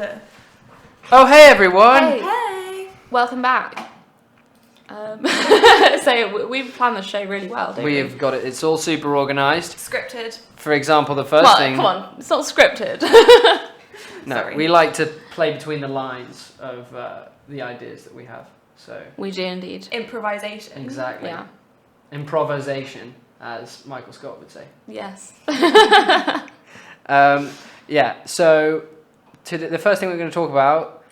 to... Oh, hey everyone! Hey! Welcome back. So we've planned the show really well, don't we? We've got it. It's all super organised. Scripted. For example, the first thing... Come on, it's not scripted. No, Sorry. we like to play between the lines of the ideas that we have. So We do indeed. Improvisation. exactly. Yeah. Improvisation, as Michael Scott would say. Yes. Yeah, so the first thing we're going to talk about,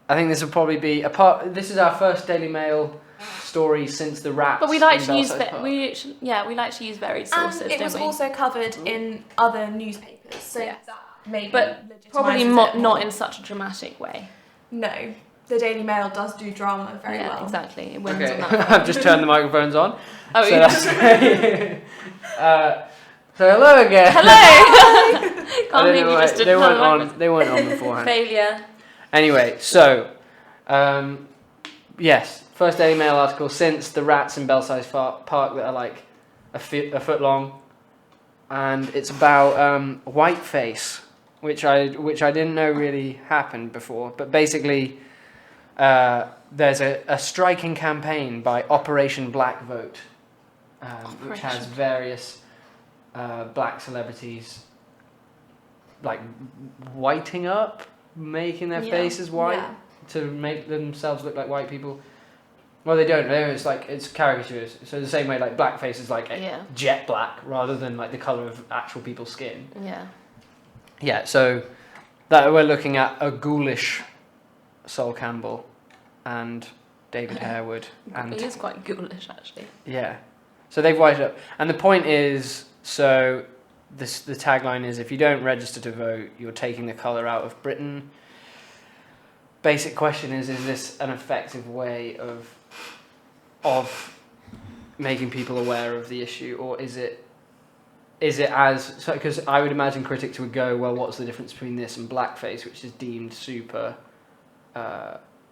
I think this will probably be this is our first Daily Mail story since the rats. But we like in to use Belsize Park. we like to use varied sources, And it was don't we? also covered in other newspapers, so Yeah. that maybe But legitimises Probably it not more. in such a dramatic way. No, the Daily Mail does do drama very yeah, well. exactly. It wins Okay, on that. I've just turned the microphones on. Oh, so you that's so hello again. Hello. I Can't don't believe know you why- just didn't turn the microphone. They weren't on beforehand. Failure. Anyway, so yes, first Daily Mail article since the rats in Belsize Park that are like a foot long, and it's about whiteface, which I didn't know really happened before. But basically, there's a striking campaign by Operation Black Vote, which has Operation. various black celebrities like whiting up, making their Yeah. faces white Yeah. to make themselves look like white people. Well, they don't. It's caricatures. So the same way, like blackface is like Yeah. jet black rather than like the color of actual people's skin. Yeah. Yeah. So that we're looking at a ghoulish Sol Campbell and David Harewood, and It is quite ghoulish, actually. yeah. So they've whited up, and the point is, so the tagline is, if you don't register to vote, you're taking the colour out of Britain. Basic question is this an effective way of making people aware of the issue, or is it as, because I would imagine critics would go, well, what's the difference between this and blackface, which is deemed super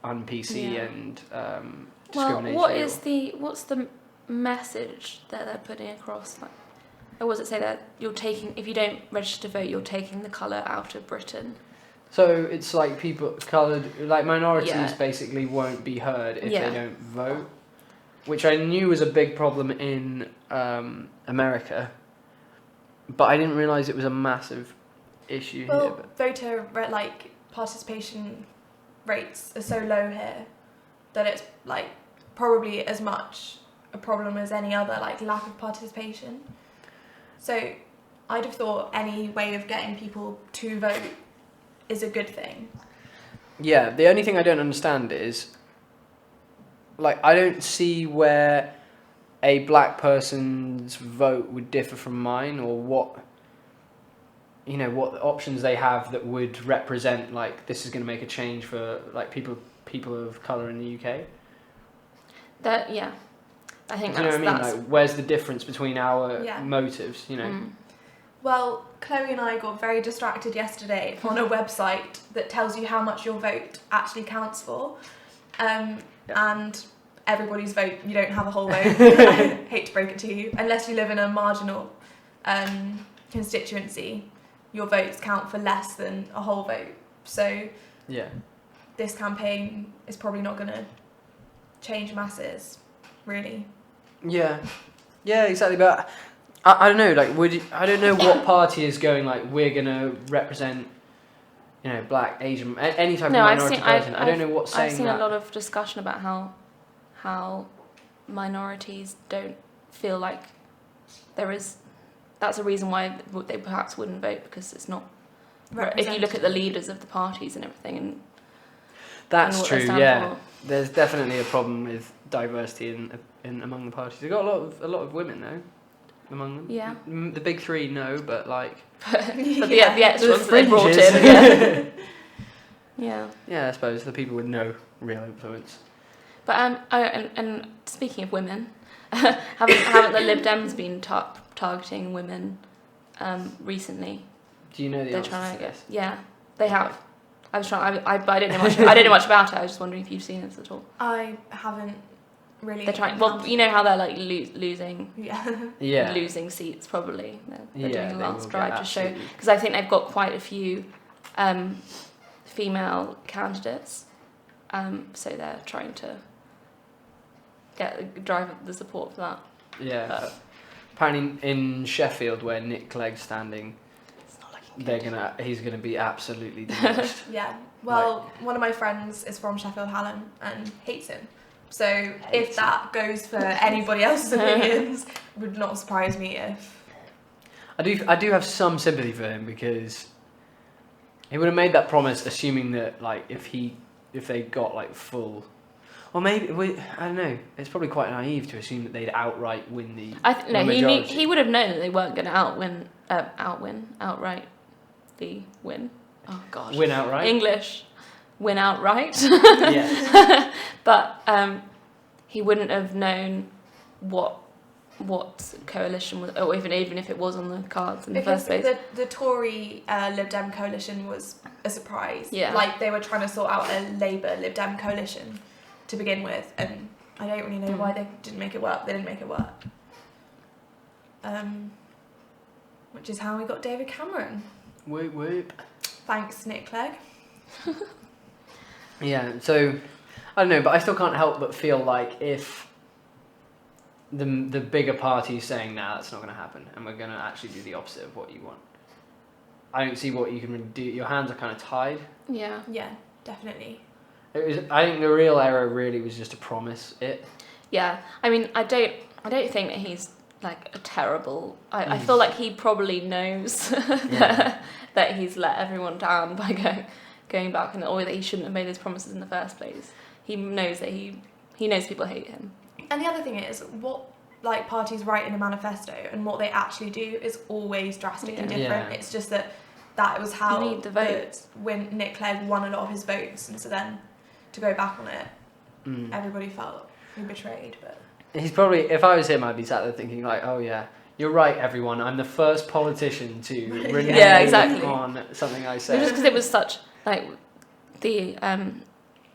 un-PC Yeah. and Well, discriminatory. what's the message that they're putting across? Like, or was it say that if you don't register to vote, you're taking the colour out of Britain? So it's like people coloured, like minorities Yeah. basically won't be heard if Yeah. they don't vote, which I knew was a big problem in America, but I didn't realise it was a massive issue here. Well, But voter participation rates are so low here that it's like probably as much a problem as any other like lack of participation. So I'd have thought any way of getting people to vote is a good thing. yeah, the only thing I don't understand is, like, I don't see where a black person's vote would differ from mine, or what options they have that would represent, like, this is going to make a change for, like, people of colour in the UK. That I think Do you know that's what I mean? Like, where's the difference between our Yeah. motives, you know? Mm. Well, Chloe and I got very distracted yesterday on a website that tells you how much your vote actually counts for. And everybody's vote, you don't have a whole vote. I hate to break it to you. Unless you live in a marginal constituency, your votes count for less than a whole vote. So Yeah. this campaign is probably not going to change masses, really. Yeah. Yeah, exactly. But I don't know, like, I don't know what party is going, like, we're going to represent, black, Asian, any type of minority person. I don't know what's saying I've seen that. a lot of discussion about how minorities don't feel like there is. That's a reason why they perhaps wouldn't vote, because it's not. If you look at the leaders of the parties and everything, and That's what they true, stand yeah. for. There's definitely a problem with diversity in among the parties. They've got a lot of women, though, among them. Yeah. The big three, no, but, like... but the extra The ones that they brought fringes. in. Yeah. Yeah, I suppose the people with no real influence. But and speaking of women, haven't the Lib Dems been targeting women recently? Do you know the They're answer trying to to get. this? Yeah, they have. I was trying. I don't know much. I don't know much about it. I was just wondering if you've seen this at all. I haven't really. They're trying. Well, you know how they're like losing. Yeah. Losing seats probably. They're doing a they last will drive get to show, absolutely- because I think they've got quite a few female candidates. So they're trying to drive up the support for that. Yeah. Apparently in Sheffield, where Nick Clegg's standing, It's not looking good. he's gonna be absolutely demolished. Yeah. Well, one of my friends is from Sheffield Hallam and hates him. So if that goes for anybody else's opinions, it would not surprise me if. I do have some sympathy for him, because he would have made that promise assuming that, like, if they got like full, or maybe I don't know. It's probably quite naive to assume that they'd outright win the. He would have known that they weren't going to outright the win. Oh God. Win outright. English, win outright. Yes. But he wouldn't have known what coalition was, or even if it was on the cards in the first place. The Tory Lib Dem coalition was a surprise. Yeah. Like they were trying to sort out a Labour Lib Dem coalition to begin with, and I don't really know why they didn't make it work. They didn't make it work. Which is how we got David Cameron. Whoop whoop. Thanks, Nick Clegg. Yeah. So I don't know, but I still can't help but feel like if the bigger party is saying, nah, that's not going to happen, and we're going to actually do the opposite of what you want, I don't see what you can really do. Your hands are kind of tied. Yeah. Yeah, definitely. I think the real error really was just to promise it. Yeah. I mean, I don't think that he's like a terrible. I feel like he probably knows that he's let everyone down by going back, or that he shouldn't have made his promises in the first place. He knows that he knows people hate him. And the other thing is, what like parties write in a manifesto and what they actually do is always drastically different. Yeah. It's just that was how You need the votes. when Nick Clegg won a lot of his votes, and so then to go back on it, everybody felt betrayed. But He's probably, if I was him, I'd be sat there thinking like, oh yeah, you're right, everyone. I'm the first politician to renege exactly. on something I Just said. because it was such like the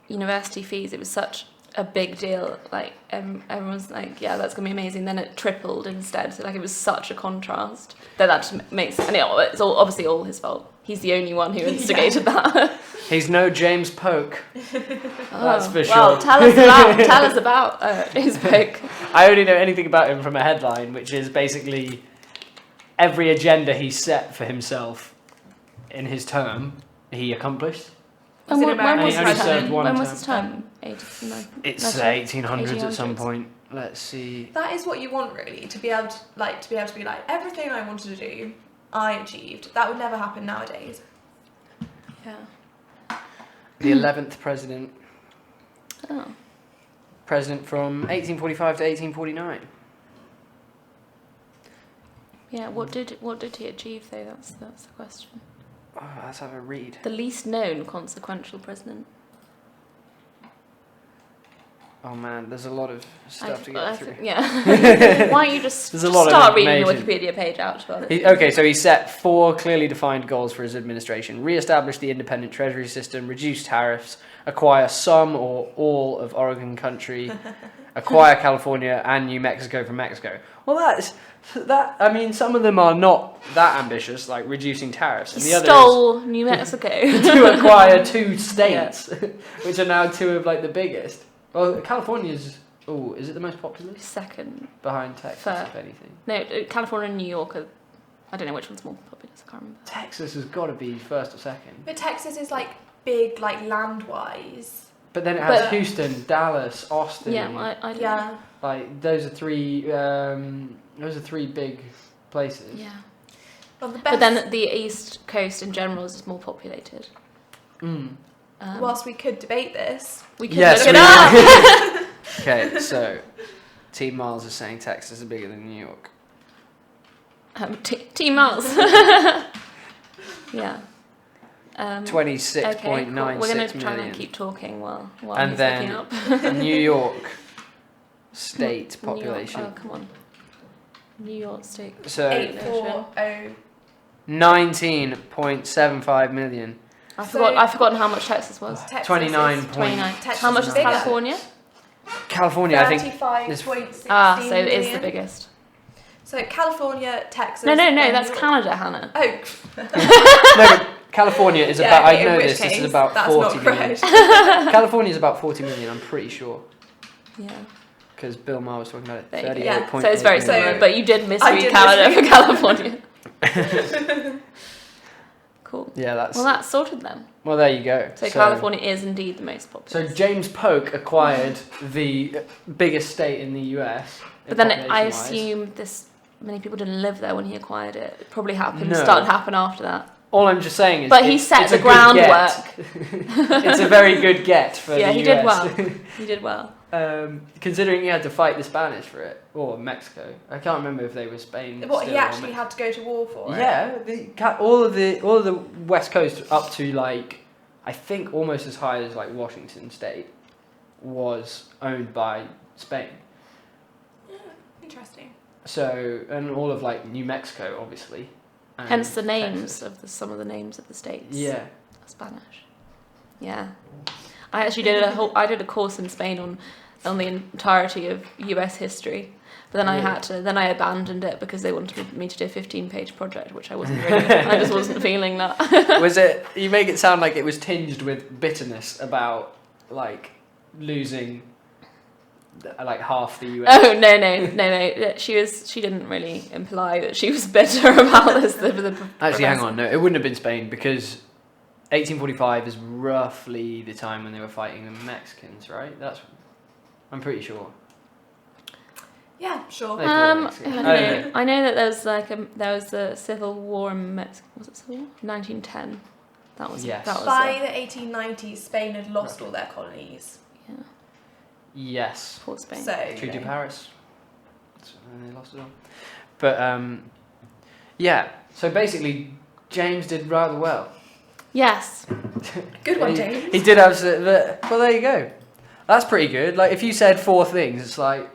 university fees, it was such a big deal. Like everyone's like, yeah, that's gonna be amazing. Then it tripled instead. So like it was such a contrast that just makes. And it's obviously all his fault. He's the only one who instigated that. He's no James Polk. That's for sure. Well, tell us about James Polk. I only know anything about him from a headline, which is basically every agenda he set for himself in his term, he accomplished. And when was only his served term? one When was term. his term? It's the 1800s at some point. Let's see. that is what you want, really, to be able to be like, everything I wanted to do, I achieved. That would never happen nowadays. Yeah. The 11th president. Oh. President from 1845 to 1849. Yeah. What did he achieve though? That's the question. Oh, let's have a read. The least known consequential president. Oh man, there's a lot of stuff to get through. Yeah. Why don't you just There's a lot of start reading the information. Wikipedia page out to others? Okay, so he set 4 clearly defined goals for his administration: re-establish the independent treasury system, reduce tariffs, acquire some or all of Oregon country, acquire California and New Mexico from Mexico. Well, that. I mean, some of them are not that ambitious, like reducing tariffs. He And the stole New Mexico. to acquire 2 states, which are now 2 of like the biggest. Well, California's. Oh, is it the most populous? Second. Behind Texas, Third. if anything. No, California and New York are. I don't know which one's more populous. I can't remember. Texas has got to be first or second. But Texas is like big, like land-wise. But then it has But- Houston, Dallas, Austin. Yeah, I don't know. Yeah. Like those are 3. Those are 3 big places. Yeah. Well, the best. But then the East Coast in general is more populated. Mm. Whilst we could debate this, We could Yes, look it we- up. Okay, so Team Miles is saying Texas is bigger than New York. Team Miles. Yeah. 26.96 Okay, cool. We're going to try million. and keep talking while And he's then looking up. New York state New York- population. oh, come on. New York State. So 840. 19.75 million. I've forgotten how much Texas was. Texas 29 is- 29. Texas How much is is bigger. California? California, I think. 35.16 Ah, so it is the million. biggest. So California, Texas. No, and that's New York. Canada, Hannah. Oh. No, but California is Yeah, about. okay, I know in which this. This is case, about that's 40 not million. correct. California is about 40 million. I'm pretty sure. Yeah. Because Bill Maher was talking about it. There you go. 38. Yeah. So it's very So- similar, but you did misread did Canada misread for California. Cool. Yeah, that's. Well, that's sorted then. Well, there you go. So California is indeed the most So popular. James Polk acquired the biggest state in the US. But then I population-wise. assume this many people didn't live there when he acquired it. It probably happened, No. started to happen after that. All I'm just saying is. But he set it's the a good get. groundwork. It's a very good get for Yeah, the he US. did well. He did well. Considering he had to fight the Spanish for it, or Mexico. I can't remember if they were Spain. What, still he or actually had to go to war for it? Yeah, all of the West Coast up to like, I think almost as high as like Washington State was owned by Spain. Interesting. So, and all of like New Mexico, obviously. and Hence the names Texas. of some of the names of the states. Yeah. Are Spanish. Yeah. I actually did a course in Spain on the entirety of US history. But then Really? I abandoned it because they wanted me to do a 15-page project, which I wasn't really, I just wasn't feeling that. Was it? You make it sound like it was tinged with bitterness about like losing like half the US. Oh no! She didn't really imply that she was bitter about this. Actually, hang on. No, it wouldn't have been Spain because 1845 is roughly the time when they were fighting the Mexicans, right? I'm pretty sure. Yeah, sure. They fought the I Mexicans. don't know. I know that there was a civil war in Mexico. Was it civil war? 1910. That was Yes. That was By the 1890s, Spain had lost all their colonies. yeah. Yes. Poor Spain. So, Treaty of Paris. And they lost it all. But yeah. So basically, James did rather well. Yes. good one, He- James. He did have. Well, there you go. That's pretty good. Like if you said 4 things, it's like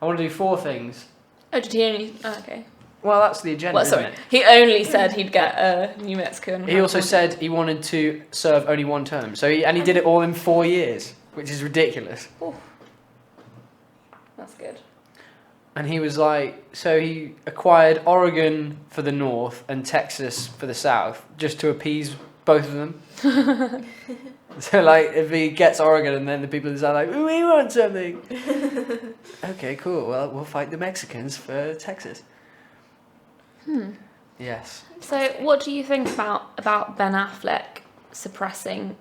I want to do 4 things. Oh, did he only? Oh, okay. Well, that's the agenda, Well, isn't sorry. it? He only said he'd get New Mexico. And He also California. said he wanted to serve only 1 term. So he did it all in 4 years, which is ridiculous. That's good. And he was like, so he acquired Oregon for the north and Texas for the south, just to appease both of them. So like, if he gets Oregon and then the people decide like, we want something. Okay, cool. Well, we'll fight the Mexicans for Texas. Yes. So, what do you think about Ben Affleck suppressing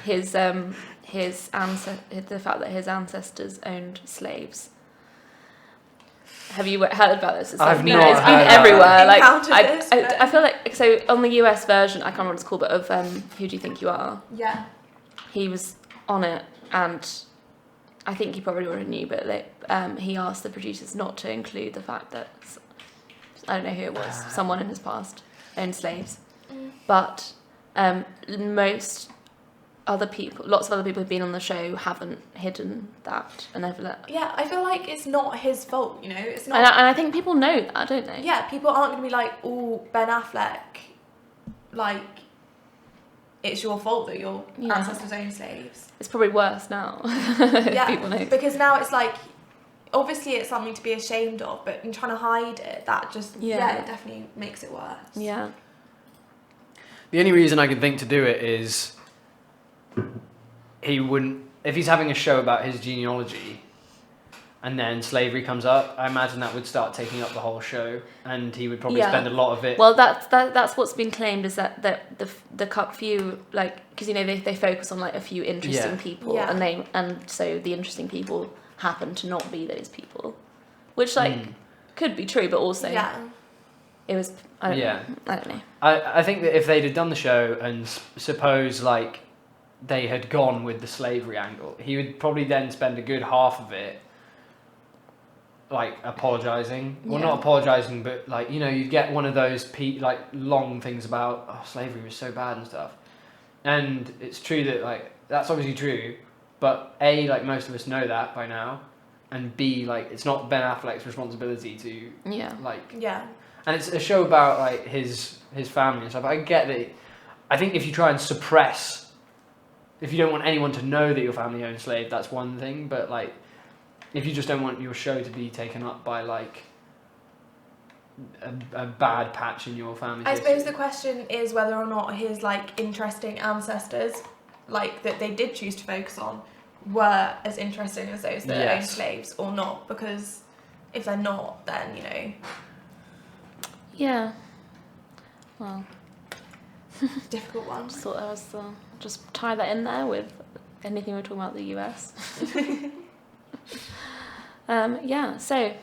his the fact that his ancestors owned slaves? Have you heard about this? I've been, not it's heard been about everywhere. it. Like Encountered this, but- I feel like so on the US version, I can't remember what it's called, but of Who Do You Think You Are? Yeah. He was on it, and I think he probably already knew, but he asked the producers not to include the fact that I don't know who it was, someone in his past owned slaves, but lots of other people who've been on the show haven't hidden that and never let. Yeah, I feel like it's not his fault, you know? It's not. And I think people know that, don't they? Yeah, people aren't going to be like, oh, Ben Affleck, like, it's your fault that your ancestors owned slaves. It's probably worse now. Yeah, People know. because now it's like, obviously it's something to be ashamed of, but in trying to hide it, that just, Yeah. it definitely makes it worse. Yeah. The only reason I can think to do it is he wouldn't, if he's having a show about his genealogy and then slavery comes up, I imagine that would start taking up the whole show and he would probably Yeah. spend a lot of it. Well, that's what's been claimed is that the few, like, because you know they focus on like a few interesting Yeah. people, Yeah. and so the interesting people happen to not be those people, which like could be true, but also Yeah. it was I don't Yeah. know. I don't know. I think that if they'd have done the show and suppose like they had gone with the slavery angle, he would probably then spend a good half of it like apologising. Well, Yeah. not apologising, but like, you know, you get one of those like long things about slavery was so bad and stuff. And it's true that like that's obviously true, but A, like most of us know that by now, and B, like it's not Ben Affleck's responsibility to Yeah. like. Yeah. And it's a show about like his family and stuff. I get that. I think if you try and suppress, if you don't want anyone to know that your family owned slaves, that's one thing. But like, if you just don't want your show to be taken up by like a bad patch in your family. I history. suppose the question is whether or not his like interesting ancestors, like that they did choose to focus on, were as interesting as those that owned slaves or not. Because if they're not, then you know. Yeah. Well, Difficult one. just thought that was just tie that in there with anything we're talking about the US. Yeah. So,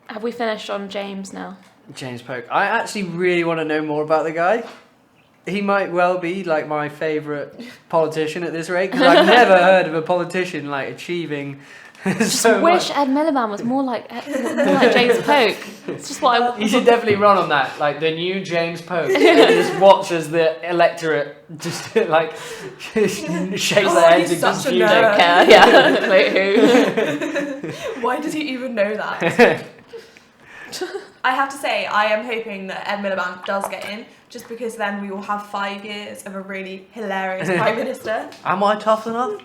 have we finished on James now? James Polk. I actually really want to know more about the guy. He might well be like my favourite politician at this rate, because I've never heard of a politician like achieving Just so wish much. Ed Miliband was more like James Polk. It's just what I. You should definitely run on that, like the new James Polk, and just watch as the electorate just like shakes their heads in such a confusion. nerd. care. Yeah. Wait, who? Why does he even know that? I have to say, I am hoping that Ed Miliband does get in, just because then we will have 5 years of a really hilarious Prime Minister. Am I tough enough?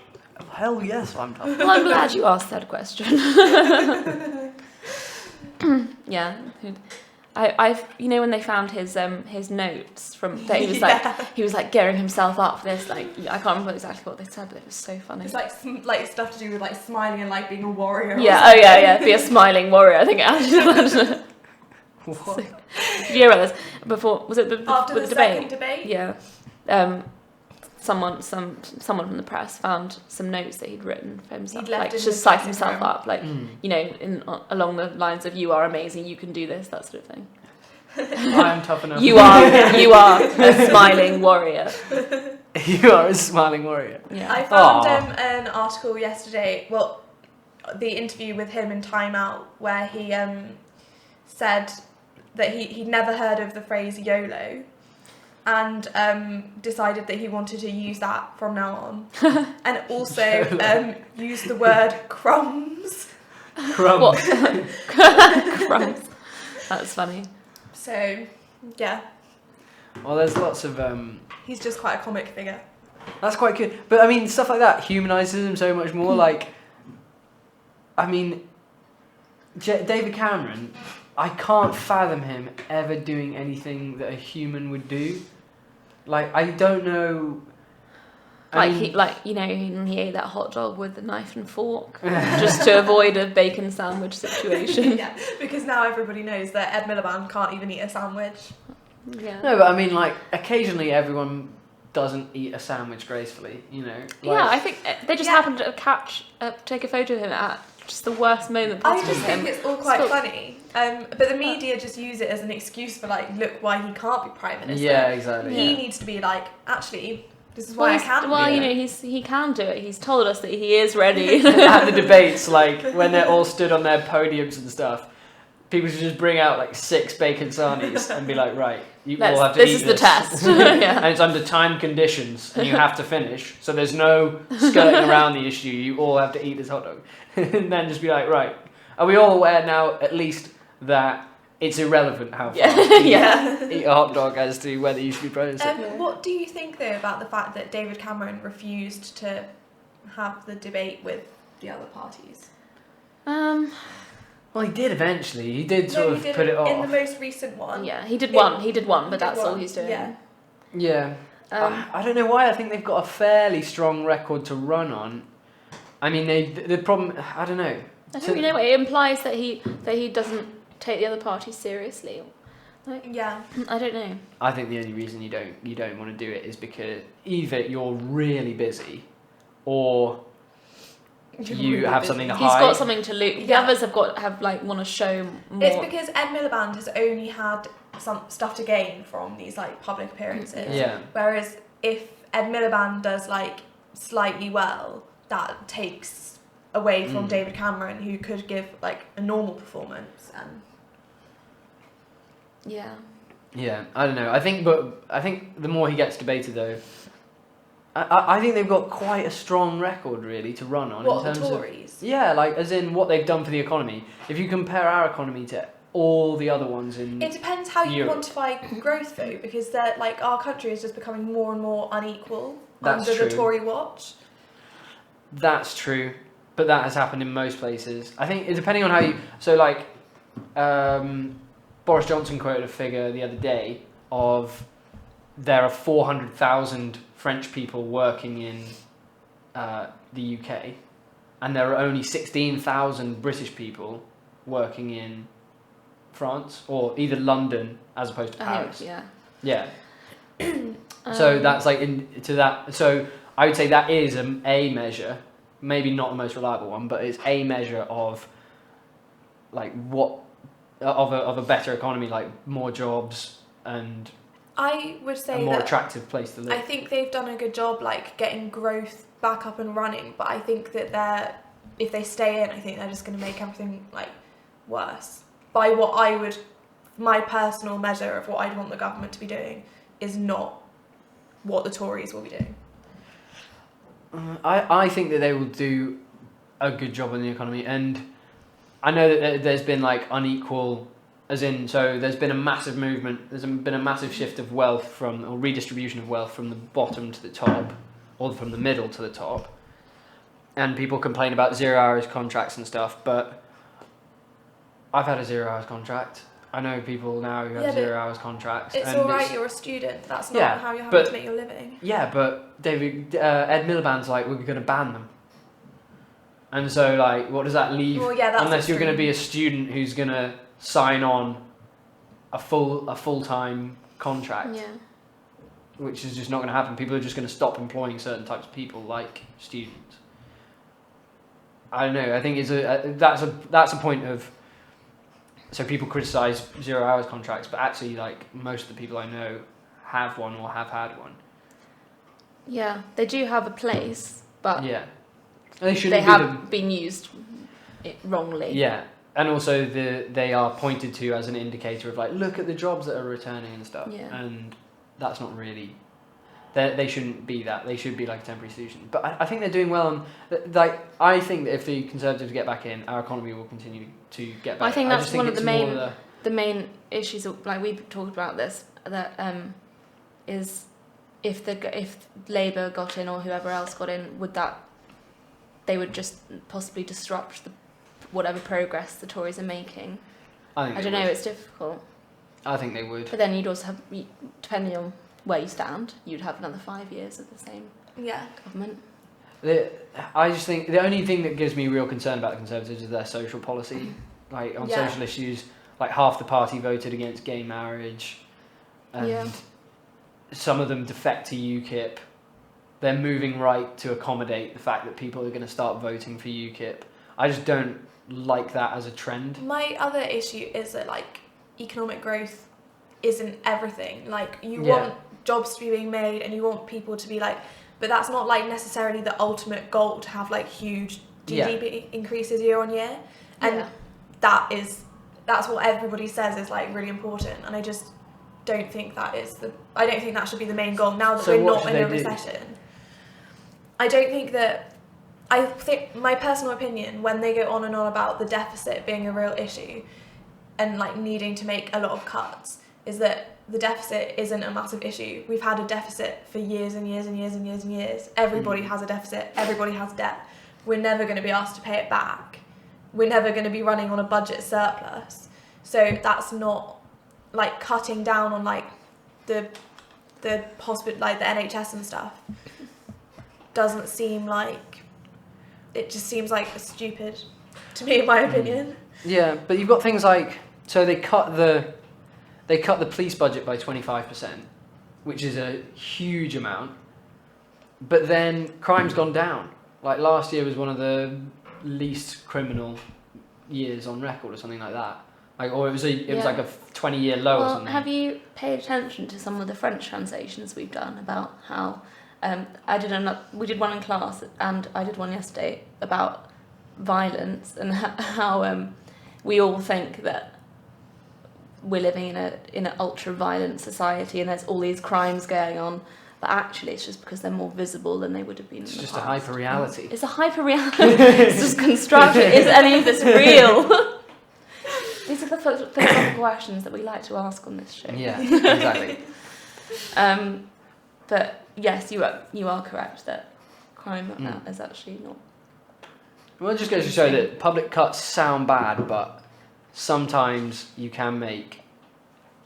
Hell yes, I'm tough. Well, I'm glad you asked that question. Yeah, I've when they found his notes from that he was like gearing himself up for this, like I can't remember exactly what they said, but it was so funny. It's like stuff to do with like smiling and like being a warrior. Yeah, oh yeah, be a smiling warrior. I think it actually. What? Did you hear about this before? Was it After with the debate? second debate? Yeah. Someone from the press found some notes that he'd written for himself, He'd left like in just his psych dressing himself room. up, like along the lines of "You are amazing, you can do this," that sort of thing. I am tough enough. You are a smiling warrior. You are a smiling warrior. Yeah. I found an article yesterday, well, the interview with him in Time Out, where he said that he'd never heard of the phrase YOLO, and decided that he wanted to use that from now on. And also used the word crumbs. Crumbs. What? Crumbs. That's funny. So, yeah, Well, there's lots of he's just quite a comic figure. that's quite good. But I mean, stuff like that humanises him so much more. Like, I mean, David Cameron, I can't fathom him ever doing anything that a human would do. Like, I don't know. He ate that hot dog with a knife and fork just to avoid a bacon sandwich situation. Yeah, because now everybody knows that Ed Miliband can't even eat a sandwich. Yeah. No, but I mean, like, occasionally everyone doesn't eat a sandwich gracefully, you know? Like, Yeah, I think they just happened to take a photo of him at just the worst moment I possible just for him. think it's all quite funny. But the media just use it as an excuse for like, look why he can't be Prime Minister. Yeah, exactly. He Yeah. needs to be like, actually, this is why I can. Well, Yeah. he can do it. He's told us that he is ready. At the debates, like, when they're all stood on their podiums and stuff, people should just bring out, like, 6 bacon sarnies and be like, right, you all have to eat This is the test. And Yeah. it's under time conditions, and you have to finish, so there's no skirting around the issue, you all have to eat this hot dog. And then just be like, right, are we all aware now, at least, that it's irrelevant how fast you eat a hot dog as to whether you should be Prime What do you think though about the fact that David Cameron refused to have the debate with the other parties? Well, he did eventually. He did sort of put it off. In the most recent one. Yeah, he did one, but that's all one, he's doing. yeah. Yeah. I don't know why. I think they've got a fairly strong record to run on. I mean, the problem. I don't know. I don't really know. It implies that he doesn't take the other party seriously. Like, Yeah. I don't know. I think the only reason you don't want to do it is because either you're really busy, or you have something to hide. He's got something to lose. The Yeah. others want to show more. It's because Ed Miliband has only had some stuff to gain from these like public appearances. Yeah. Whereas if Ed Miliband does like slightly well, that takes away from David Cameron, who could give like a normal performance. And Yeah. Yeah, I don't know. I think the more he gets debated, though, I think they've got quite a strong record really to run on. what in are terms the of Tories? yeah, like as in what they've done for the economy. If you compare our economy to all the other ones in It depends how you Europe. quantify growth though, because they're like our country is just becoming more and more unequal That's under the true. Tory watch. That's true, but that has happened in most places. I think it depending on how you. So like, Boris Johnson quoted a figure the other day of there are 400,000 French people working in the UK, and there are only 16,000 British people working in France, or either London as opposed to Paris. Yeah. So that's like into that. So I would say that is a measure, maybe not the most reliable one, but it's a measure of like what of a better economy, like more jobs and I would say a more that attractive place to live. I think they've done a good job like getting growth back up and running, but I think that if they stay in, I think they're just going to make everything like worse. By what my personal measure of what I'd want the government to be doing is not what the Tories will be doing. I think that they will do a good job on the economy, and I know that there's been like unequal, as in, so there's been a massive movement, there's been a massive shift of wealth or redistribution of wealth from the bottom to the top, or from the middle to the top, and people complain about 0 hours contracts and stuff, but I've had a 0 hours contract. I know people now who have 0 hours contracts. It's alright, you're a student. That's not how you're having to make your living. Yeah, but Ed Miliband's like, we're going to ban them. And so, like, what does that leave? Well, yeah, that's unless you're going to be a student who's going to sign on a full-time contract. Yeah. Which is just not going to happen. People are just going to stop employing certain types of people, like students. I don't know. I think that's a point of. So people criticise 0 hours contracts, but actually, like, most of the people I know have one or have had one. Yeah, they do have a place, but yeah, they have been used wrongly. Yeah, and also they are pointed to as an indicator of like, look at the jobs that are returning and stuff. Yeah. And that's not really. They shouldn't be that. They should be like a temporary solution. But I think they're doing well on. Like, I think that if the Conservatives get back in, our economy will continue to get better. I think that's one of the main issues. Like we talked about this, that is if Labour got in or whoever else got in, they would just possibly disrupt whatever progress the Tories are making. I don't know. It's difficult. I think they would. But then you'd also have, depending on where you stand, you'd have another 5 years of the same government. I just think the only thing that gives me real concern about the Conservatives is their social policy. Like, on social issues, like half the party voted against gay marriage, and some of them defect to UKIP. They're moving right to accommodate the fact that people are going to start voting for UKIP. I just don't like that as a trend. My other issue is that, like, economic growth isn't everything. Like, you want jobs to be being made and you want people to be like, but that's not like necessarily the ultimate goal, to have like huge GDP increases year on year, and that's what everybody says is like really important, and I just don't think that should be the main goal now that we're not in a recession. I think my personal opinion, when they go on and on about the deficit being a real issue and like needing to make a lot of cuts, is that the deficit isn't a massive issue. We've had a deficit for years and years and years and years and years. Everybody has a deficit. Everybody has debt. We're never going to be asked to pay it back. We're never going to be running on a budget surplus. So that's not like cutting down on like the hospital, like the NHS and stuff. Doesn't seem like, it just seems like stupid to me, in my opinion. Yeah, but you've got things like, so they cut the police budget by 25%, which is a huge amount. But then crime's gone down. Like, last year was one of the least criminal years on record, or something like that. Like, or it was like a 20-year low or something. Have you paid attention to some of the French translations we've done about how we did one in class, and I did one yesterday about violence and how we all think that we're living in an ultra violent society and there's all these crimes going on, but actually it's just because they're more visible than they would have been in the past. It's just a hyper reality. It's a hyper reality. It's just constructed. Is any of this real? These are the philosophical questions that we like to ask on this show. Yeah, exactly. But yes, you are correct that crime is actually not. Well, it just goes to show that public cuts sound bad, but sometimes you can make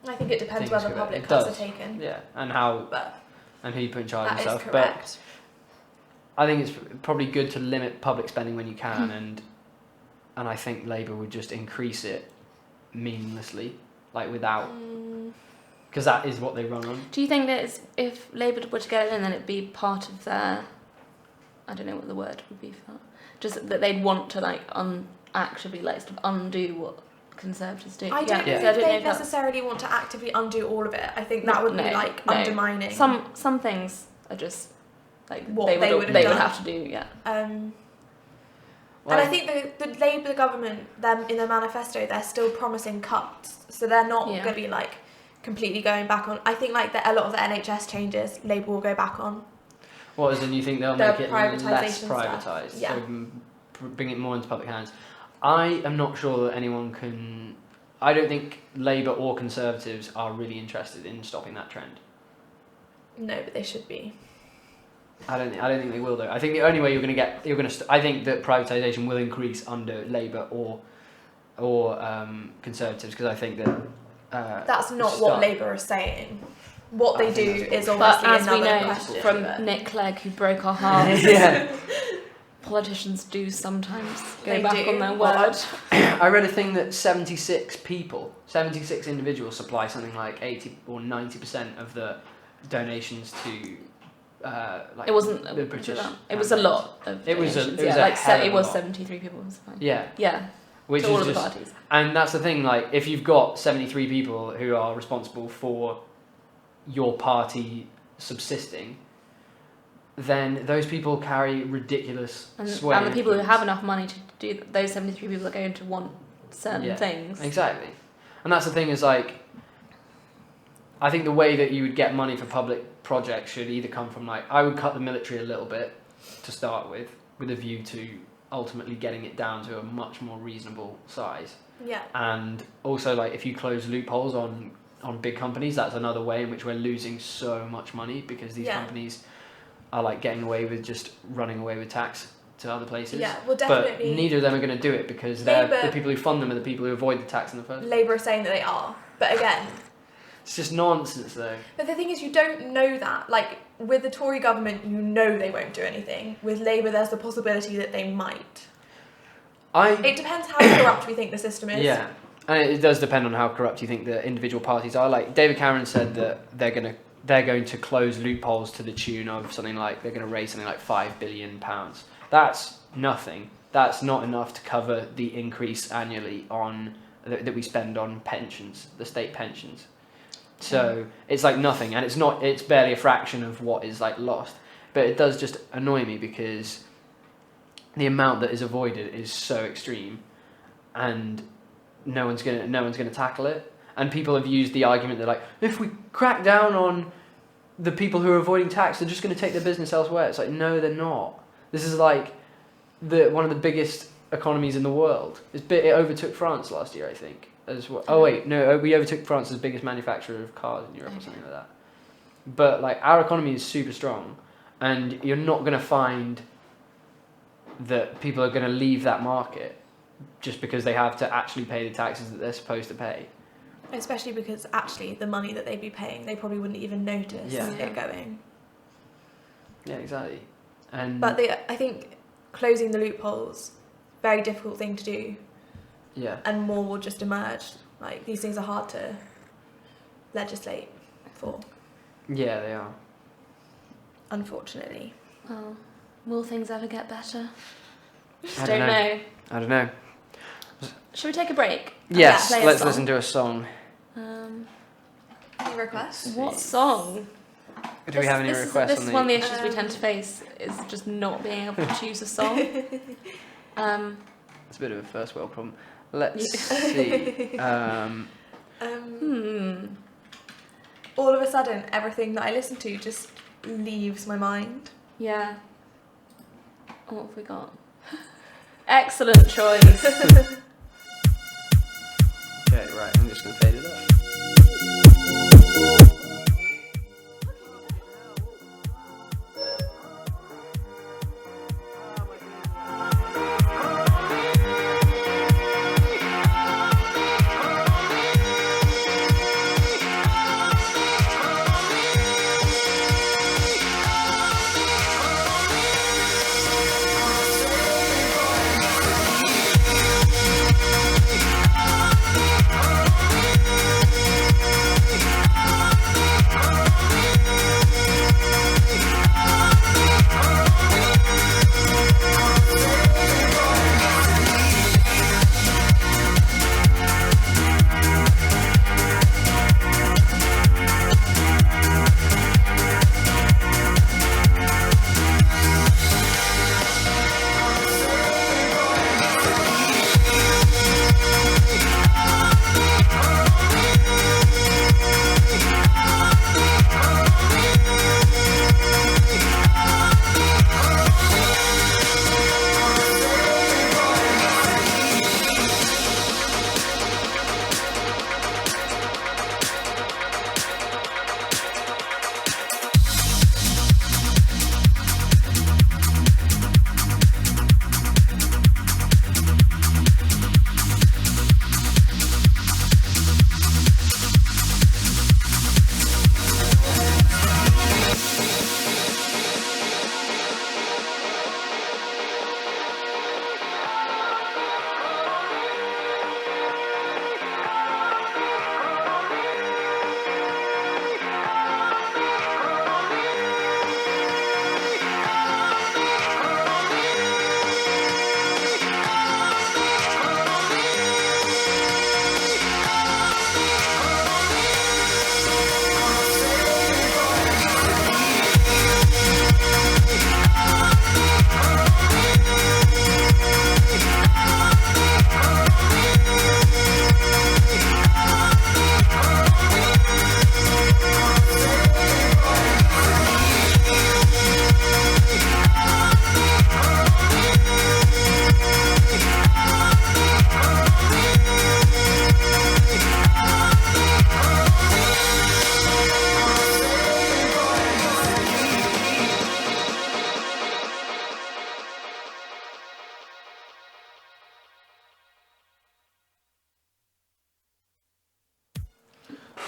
I think it depends things whether go public it cuts does. are taken. and how But and who you put in charge that and is stuff. correct. But I think it's probably good to limit public spending when you can, and I think Labour would just increase it meaninglessly, like without, because that is what they run on. Do you think that if Labour were to get it in, then it'd be part of their, I don't know what the word would be for that, just that they'd want to like actively like sort of undo what Conservatives do? I don't know if they necessarily want to actively undo all of it. I think that would be like undermining. Some things are just like what they would have to do. Yeah. And I think the Labour government, them in their manifesto, they're still promising cuts, so they're not going to be like completely going back on. I think like a lot of the NHS changes, Labour will go back on. What is it? You think they'll make it less privatised? Stuff. Yeah. So bring it more into public hands. I am not sure that anyone can. I don't think Labour or Conservatives are really interested in stopping that trend. No, but they should be. I don't think they will though. I think the only way I think that privatisation will increase under Labour or Conservatives, because I think that that's not what Labour is saying. What they do is obviously but as another we know question. From Nick Clegg, who broke our hearts. Politicians do sometimes go back on their word. I read a thing that 76 individuals supply something like 80 or 90% of the donations to. Like it wasn't the British. It was a lot of. It was 73 people. Was fine. Yeah. Which to is all of the just, parties. and that's the thing. Like, if you've got 73 people who are responsible for your party subsisting, then those people carry ridiculous sway. And the people who have enough money to do those 73 people are going to want certain things. Exactly. And that's the thing, is like, I think the way that you would get money for public projects should either come from, like, I would cut the military a little bit to start with a view to ultimately getting it down to a much more reasonable size. Yeah. And also, like, if you close loopholes on big companies, that's another way in which we're losing so much money, because these companies are like getting away with just running away with tax to other places. Yeah, well, definitely. But neither of them are going to do it, because the people who fund them are the people who avoid the tax in the first place. Labour are saying that they are, but again, it's just nonsense, though. But the thing is, you don't know that. Like, with the Tory government, you know they won't do anything. With Labour, there's the possibility that they might. It depends how corrupt we think the system is. Yeah, and it does depend on how corrupt you think the individual parties are. Like, David Cameron said that they're going to close loopholes to the tune of something like, they're going to raise something like £5 billion. That's nothing. That's not enough to cover the increase annually that we spend on pensions, the state pensions. So it's like nothing, and it's barely a fraction of what is like lost. But it does just annoy me, because the amount that is avoided is so extreme, and no one's gonna tackle it. And people have used the argument that, like, if we crack down on the people who are avoiding tax, they're just going to take their business elsewhere. It's like, no, they're not. This is like one of the biggest economies in the world. It overtook France last year, I think. As well. Oh wait, no, we overtook France as biggest manufacturer of cars in Europe or something like that. But like, our economy is super strong, and you're not going to find that people are going to leave that market just because they have to actually pay the taxes that they're supposed to pay. Especially because actually the money that they'd be paying, they probably wouldn't even notice it going. Yeah, exactly. But I think closing the loopholes, very difficult thing to do. Yeah. And more will just emerge. Like, these things are hard to legislate for. Yeah, they are. Unfortunately. Well, will things ever get better? I don't know. Should we take a break? Yes, let's listen to a song. Any requests? What song? Do we have any requests? This is one of the issues we tend to face, is just not being able to choose a song. It's a bit of a first world problem. Let's see. All of a sudden, everything that I listen to just leaves my mind. Yeah. What have we got? Excellent choice. Okay, right, I'm just going to fade it up.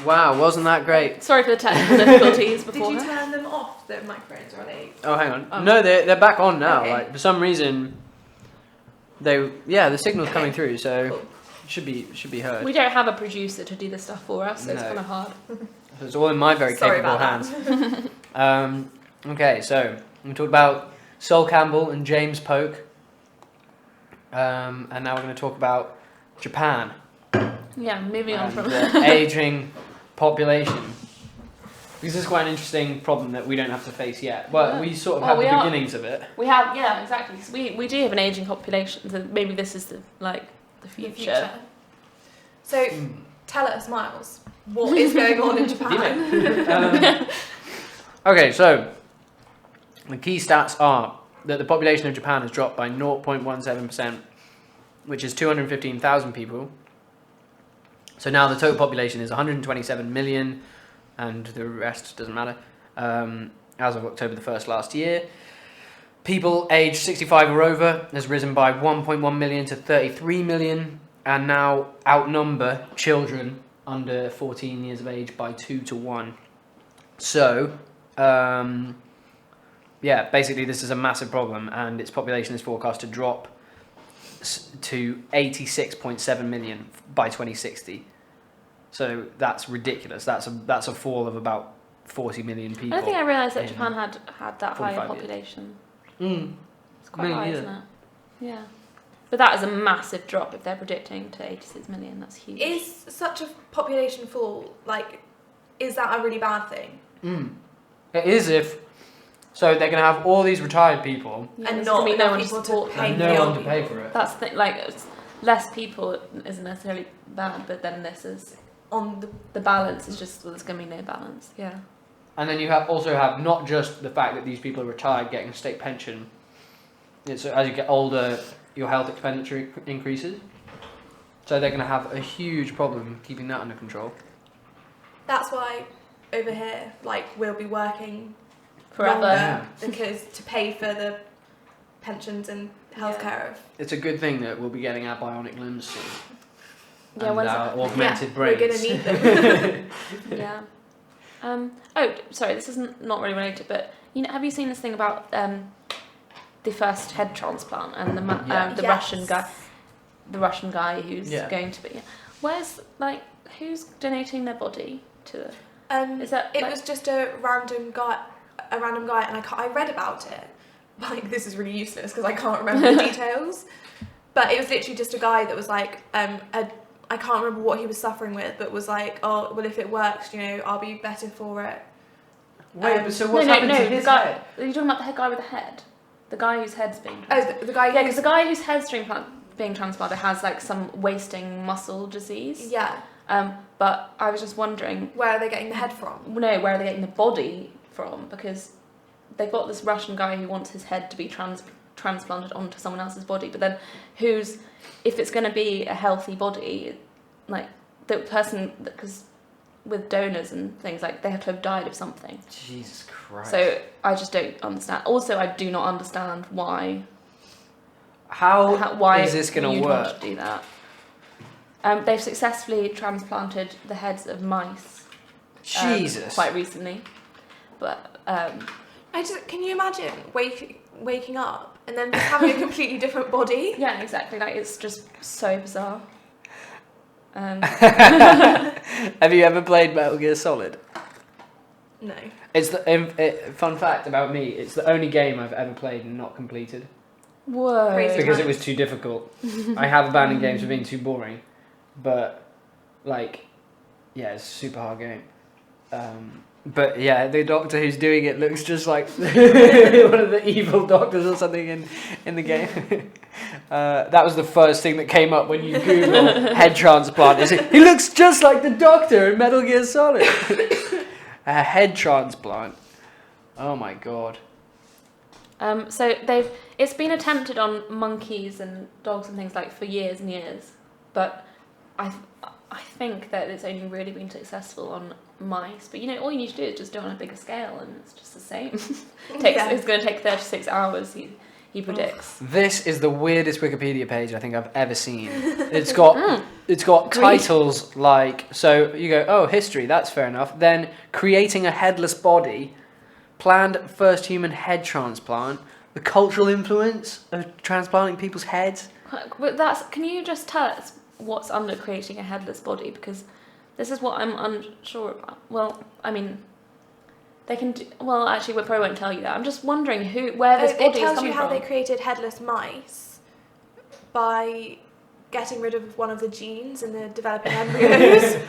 Wow, wasn't that great? Sorry for the technical difficulties Did before. you turn them off, the microphones, or are they? Oh, hang on. Oh. No, they're back on now. Okay. Like for some reason, the signal's coming through, so Cool. it should be heard. We don't have a producer to do this stuff for us, so it's No. kind of hard. So it's all in my very Sorry capable about hands. Okay, so we talked about Sol Campbell and James Polk, and now we're going to talk about Japan. Yeah, moving on and from the aging population. Because this is quite an interesting problem that we don't have to face yet. Well, Yeah. we sort of Well, have we the are- beginnings of it. we have, yeah, exactly. So we do have an aging population, so maybe this is the The future. So, tell us, Miles, what is going on in Japan? Okay, so the key stats are that the population of Japan has dropped by 0.17%, which is 215,000 people. So now the total population is 127 million, and the rest doesn't matter, as of October the 1st last year. People aged 65 or over has risen by 1.1 million to 33 million, and now outnumber children under 14 years of age by 2 to 1. So, basically this is a massive problem, and its population is forecast to drop to 86.7 million by 2060. So that's ridiculous. That's a fall of about 40 million people. I don't think I realised that in Japan had that high a 45 years. population. Mm. It's quite Me high, neither. isn't it? Yeah. But that is a massive drop if they're predicting to 86 million. That's huge. Is such a population fall, like, is that a really bad thing? It is if. So they're going to have all these retired people Yeah, And there's not gonna be enough no one to people to support pay them. and for no the one old to pay people. for it. That's the, like it's less people isn't necessarily bad, but then this is On the balance is just there's going to be no balance. Yeah. And then you also have not just the fact that these people are retired getting a state pension. It's as you get older, your health expenditure increases. So they're going to have a huge problem keeping that under control. That's why over here, like, we'll be working Forever. longer Yeah. because to pay for the pensions and healthcare of. It's a good thing that we'll be getting our bionic limbs soon. Yeah, And when's our that? augmented Yeah, brains. we're gonna need them. Yeah. Sorry, this is not really related, but have you seen this thing about the first head transplant and the Yes. Russian guy who's Yeah. going to be? Who's donating their body to? Is that It was just a random guy, and I read about it. Like, this is really useless because I can't remember the details. But it was literally just a guy that was like, I can't remember what he was suffering with, but was like, oh, well, if it works, I'll be better for it. Wait, but so what's happened to the his guy. head? Are you talking about the head guy with the head? The guy whose head's being Oh, transplanted? the guy. Yeah, because the guy whose head's being transplanted has like some wasting muscle disease. Yeah. But I was just wondering, Where are they getting the head from? no, where are they getting the body from? Because they've got this Russian guy who wants his head to be transplanted onto someone else's body, but then if it's going to be a healthy body, like the person, because with donors and things, like they have to have died of something. Jesus Christ. So I just don't understand. Also, I do not understand why How is this going you'd to want work? to do that. They've successfully transplanted the heads of mice. Jesus. Quite recently, but Can you imagine waking up and then just having a completely different body? yeah, exactly. Like it's just so bizarre. Have you ever played Metal Gear Solid? No. It's fun fact about me. It's the only game I've ever played and not completed Whoa. Crazy. because it was too difficult. I have abandoned games for being too boring, but it's a super hard game. But yeah, the doctor who's doing it looks just like one of the evil doctors or something in the game. That was the first thing that came up when you Google head transplant. He looks just like the doctor in Metal Gear Solid. A head transplant. Oh my god. So it's been attempted on monkeys and dogs and things like for years and years, but I think that it's only really been successful on mice. But all you need to do is just do it on a bigger scale, and it's just the same. It's going to take 36 hours. He he predicts. This is the weirdest Wikipedia page I think I've ever seen. It's got Greed. titles like, so you go, oh, history, that's fair enough. Then creating a headless body, planned first human head transplant, the cultural influence of transplanting people's heads. But can you just tell us what's under creating a headless body? Because this is what I'm unsure about. Well, I mean, they can do, well, actually, we probably won't tell you that. I'm just wondering where this body is coming from. It tells you how they created headless mice by getting rid of one of the genes in the developing embryos.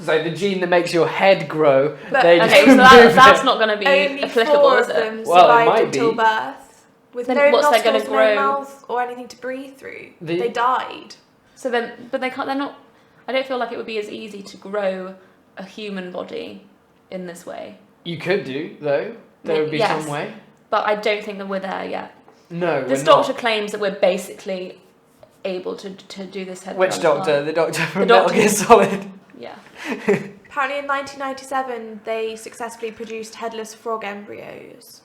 So the gene that makes your head grow. But, okay, so that's not going to be only applicable, 4 is of it? them Well, it survived might until be. birth, with Then no what's they gonna nostrils, grow? no mouth, or anything to breathe through. They died. So then, but they can't. They're not. I don't feel like it would be as easy to grow a human body in this way. You could do, though. There would be Yes. some way. But I don't think that we're there yet. No, This we're doctor not. claims that we're basically able to do this head Which transplant. doctor? The doctor from The Metal doctor- Gear Solid. Yeah. Apparently in 1997, they successfully produced headless frog embryos.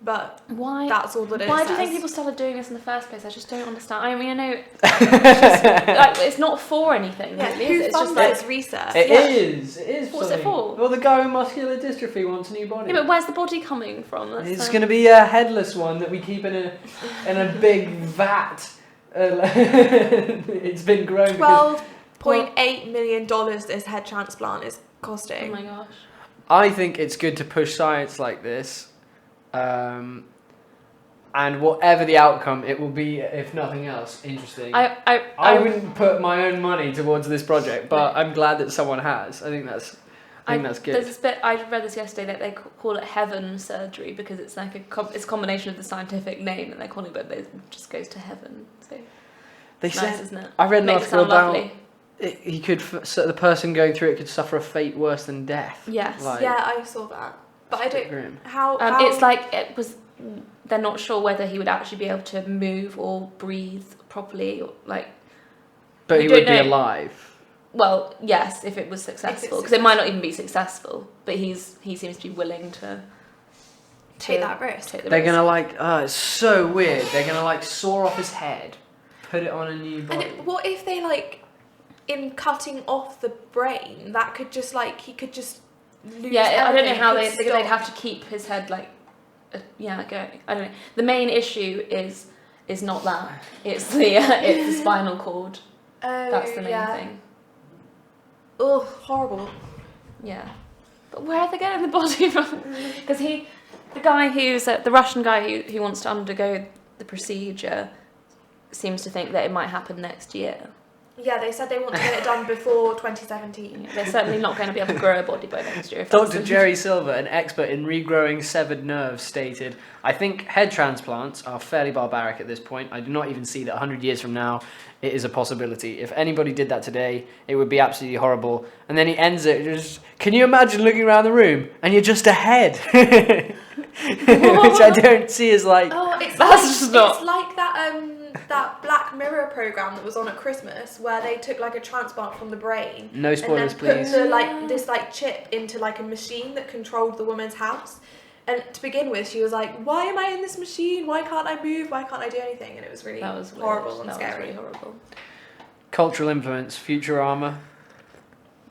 But Why? that's all that it Why says. do you think people started doing this in the first place? I just don't understand. I mean, I know it's not for anything. Yeah, really, who is it? It's just funds like, this research? It Yeah. is. It is. What's it something. for? Well, the guy with muscular dystrophy wants a new body. yeah, but where's the body coming from? That's It's going to be a headless one that we keep in a big vat. It's been grown because $12.8 million this head transplant is Oh costing. my gosh. I think it's good to push science like this. And whatever the outcome, it will be, if nothing else, interesting. I wouldn't put my own money towards this project, but I'm glad that someone has. I think that's good. There's this bit, I read this yesterday, that they call it heaven surgery because it's like it's a combination of the scientific name that they're calling it, but it just goes to heaven. So They it's said, nice, isn't it? I read an Makes it article sound about lovely. so the person going through it could suffer a fate worse than death. Yes. Like, Yeah, I saw that. But I don't... grim. How... It's like it was. They're not sure whether he would actually be able to move or breathe properly, or like. But we he don't would be know. alive. Well, yes, if it was successful, because it might not even be successful. But he seems to be willing to take that risk. Take the They're risk. gonna it's so weird. They're gonna saw off his head, put it on a new body. And what if they in cutting off the brain, that could just he could just lose Yeah, I don't know everything, how it could they'd stop. have to keep his head going. I don't know. The main issue is not that. It's the spinal cord. Oh, That's the main thing. Oh, horrible. Yeah. But where are they getting the body from? Because the guy who's the Russian guy who wants to undergo the procedure seems to think that it might happen next year. Yeah, they said they want to get it done before 2017. They're certainly not going to be able to grow a body by next year. If that's Dr. the- Jerry Silver, an expert in regrowing severed nerves, stated, I think head transplants are fairly barbaric at this point. I do not even see that 100 years from now it is a possibility. If anybody did that today, it would be absolutely horrible. And then he ends it just, can you imagine looking around the room and you're just a head? Which I don't see as Oh, it's like that Black Mirror program that was on at Christmas where they took a transplant from the brain. No spoilers, and then please. put this chip into a machine that controlled the woman's house. And to begin with, she was like, "Why am I in this machine? Why can't I move? Why can't I do anything?" And it was really horrible and scary. That was really horrible. Cultural influence, Futurama.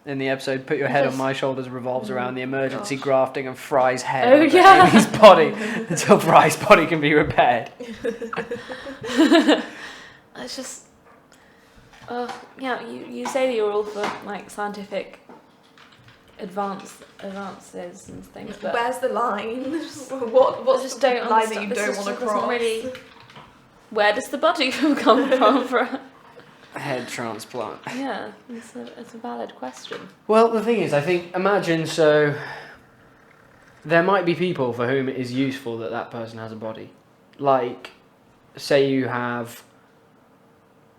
In the episode, Put Your Head on My Shoulders revolves around the emergency grafting of Fry's head Oh, onto yeah. Amy's body until Fry's body can be repaired. It's just, you say that you're all for scientific advances and things, but Where's the line? What's just the don't line understand. that you This don't just want to doesn't cross? really- where does the body come from? Head transplant. Yeah, it's a valid question. Well, the thing is, I think, imagine, there might be people for whom it is useful that person has a body. Like, say you have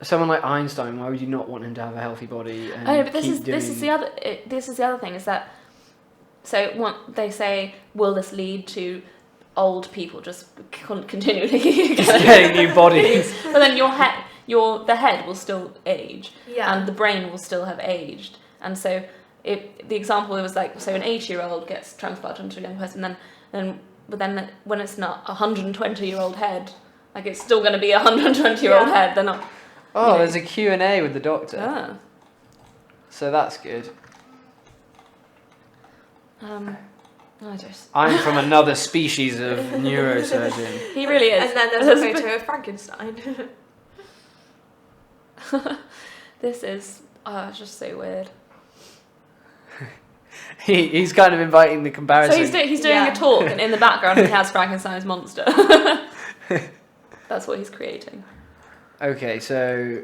someone like Einstein, why would you not want him to have a healthy body? And Oh, but this keep is the other thing is that, they say, will this lead to old people just continually getting new bodies? But then the head will still age, Yeah. and the brain will still have aged, and so the example was so an 80-year-old gets transplanted into a young person, then but then when it's not a 120-year-old head, like it's still going to be a 120-year-old head. They're not. Oh, there's a Q&A with the doctor. Ah. So that's good. I'm from another species of neurosurgeon. He really is. And then there's a photo of Frankenstein. This is it's just so weird. He's kind of inviting the comparison. So he's doing a talk, and in the background he has Frankenstein's monster. That's what he's creating. Okay, so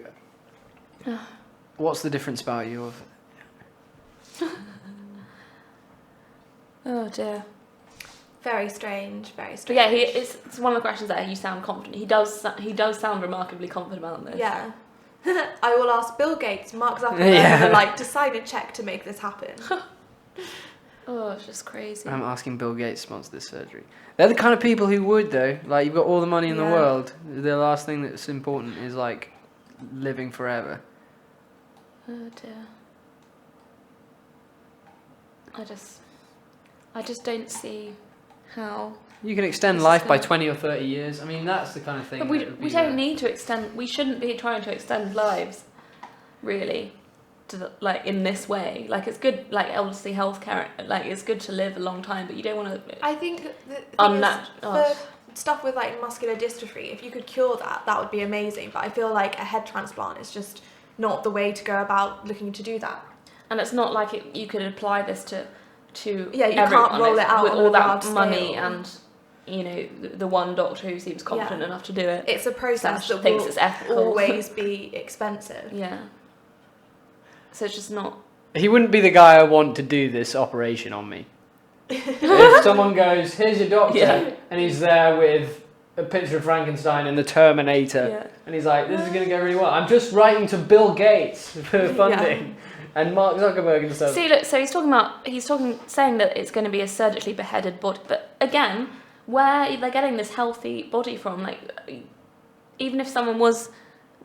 what's the difference about you? Oh dear. Very strange, very But strange. yeah, it's one of the questions that you sound confident. He does sound remarkably confident about this. Yeah. I will ask Bill Gates, Mark Zuckerberg, to sign a check to make this happen. Oh, it's just crazy. I'm asking Bill Gates to sponsor this surgery. They're the kind of people who would, though. Like, you've got all the money in the world. The last thing that's important is, like, living forever. Oh dear. I just don't see how. You can extend life by 20 or 30 years. I mean, that's the kind of thing. But we don't need to extend. We shouldn't be trying to extend lives, really, like in this way. Like it's good, like elderly healthcare. Like it's good to live a long time, but you don't want to. I think for stuff with like muscular dystrophy, if you could cure that, that would be amazing. But I feel like a head transplant is just not the way to go about looking to do that. And it's not like you could apply this to you everyone. Can't roll it out with on all a that large money scale. and the one doctor who seems competent enough to do it. It's a process that thinks will it's ethical. always be expensive. Yeah. So it's just not. He wouldn't be the guy I want to do this operation on me. If someone goes, here's your doctor, and he's there with a picture of Frankenstein and the Terminator, and he's like, this is going to go really well. I'm just writing to Bill Gates for funding. And Mark Zuckerberg and stuff. See, look, so saying that it's going to be a surgically beheaded body, but again, where they're getting this healthy body from, like, even if someone was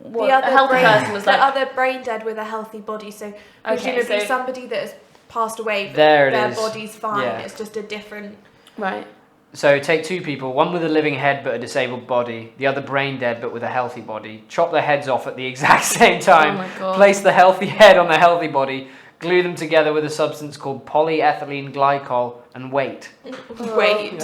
a healthy person was like... The other brain dead with a healthy body, so presumably somebody that has passed away, but their body's fine, it's just a different... Right. So take two people, one with a living head but a disabled body, the other brain dead but with a healthy body, chop their heads off at the exact same time, place the healthy head on the healthy body, glue them together with a substance called polyethylene glycol, and wait. Wait.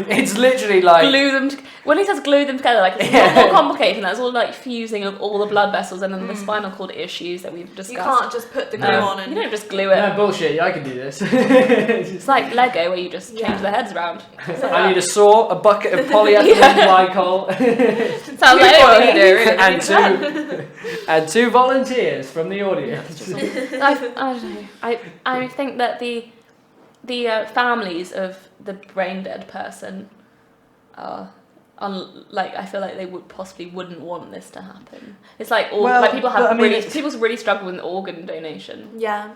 It's literally like... Glue them... When he says glue them together, like, it's a lot more complicated than that. It's all like fusing of all the blood vessels and then the spinal cord issues that we've discussed. You can't just put the glue on and... You don't just glue it. No, bullshit, I can do this. It's like Lego where you just change the heads around. I need a saw, a bucket of polyethylene glycol. Sounds like what you do, really. And two volunteers from the audience. I don't know. I think that the families of the brain dead person are like, I feel like they wouldn't want this to happen. It's like people really struggle with organ donation. Yeah.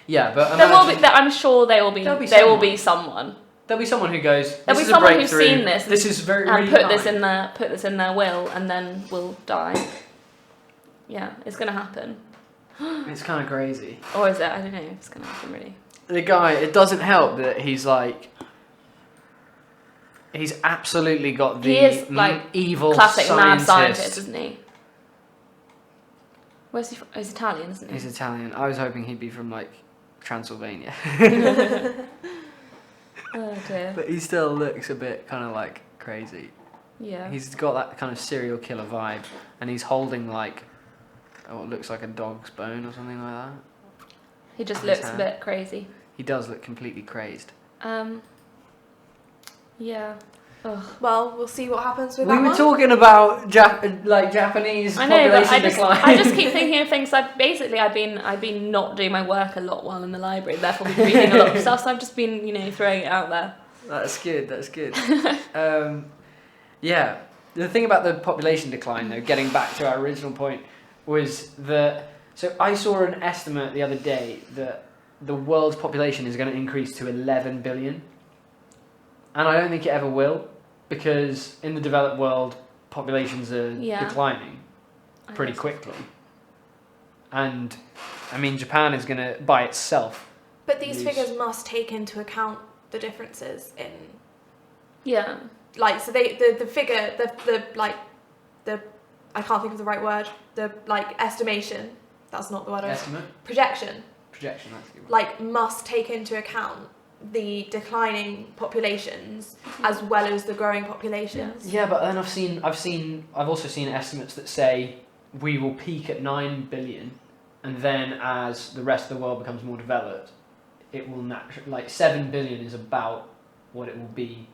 Yeah, but I'm sure there will be someone. There'll be someone who goes. There'll be someone who's seen this. This is very and really put this in their will, and then will die. Yeah, it's gonna happen. It's kind of crazy. Or is it? I don't know if it's gonna happen really. The guy, it doesn't help that he's like. He's absolutely got the evil classic mad scientist, scientist, isn't he? Where's he from? Oh, he's Italian, isn't he? He's Italian. I was hoping he'd be from like Transylvania. Oh dear. But he still looks a bit kind of like crazy. Yeah. He's got that kind of serial killer vibe, and he's holding like what looks like a dog's bone or something like that. He just looks a bit crazy. He does look completely crazed. Yeah. Ugh. Well, we'll see what happens with that. We were talking about Japanese population decline. I just keep thinking of things like I've been not doing my work a lot while in the library, therefore we've been reading a lot of stuff, so I've just been, throwing it out there. That's good. Yeah. The thing about the population decline, though, getting back to our original point, was that... So I saw an estimate the other day that the world's population is going to increase to 11 billion. And I don't think it ever will, because in the developed world, populations are declining pretty quickly. And, I mean, Japan is going to, by itself... But these figures must take into account the differences in Yeah. like, so the figure, the I can't think of the right word, the like estimation, that's not the word. Estimate? Projection, Projection, that's the word. like must take into account the declining populations as well as the growing populations. Yeah, but then I've also seen estimates that say we will peak at 9 billion, and then as the rest of the world becomes more developed, it will like 7 billion is about what it will be